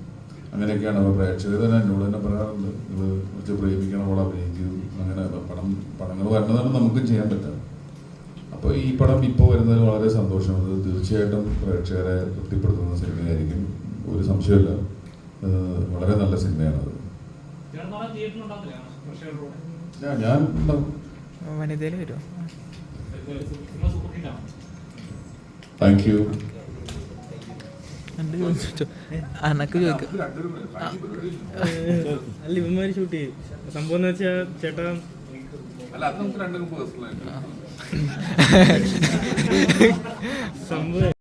അങ്ങനെയൊക്കെയാണ്. അപ്പോൾ പ്രേക്ഷകർ തന്നെ എന്നോട് തന്നെ പറയാറുണ്ട്, ഇത് കുറച്ച് പ്രേമിക്കണം, അവിടെ അഭിനയിക്കൂ, അങ്ങനെ പടങ്ങൾ വരുന്നതാണ് നമുക്കും ചെയ്യാൻ പറ്റുക. അപ്പോൾ ഈ പടം ഇപ്പോൾ വരുന്നതിൽ വളരെ സന്തോഷം. അത് തീർച്ചയായിട്ടും പ്രേക്ഷകരെ തൃപ്തിപ്പെടുത്തുന്ന സിനിമയായിരിക്കും, ഒരു സംശയമില്ല. വളരെ നല്ല സിനിമയാണത്. ഞാൻ വനിതയിൽ വരുമോ? Thank you. അനക്ക് ചോദിക്കും. അല്ല, ഇവന്മാര് ഷൂട്ട് ചെയ്യും. സംഭവം എന്ന് വെച്ചാൽ ചേട്ടാ സംഭവം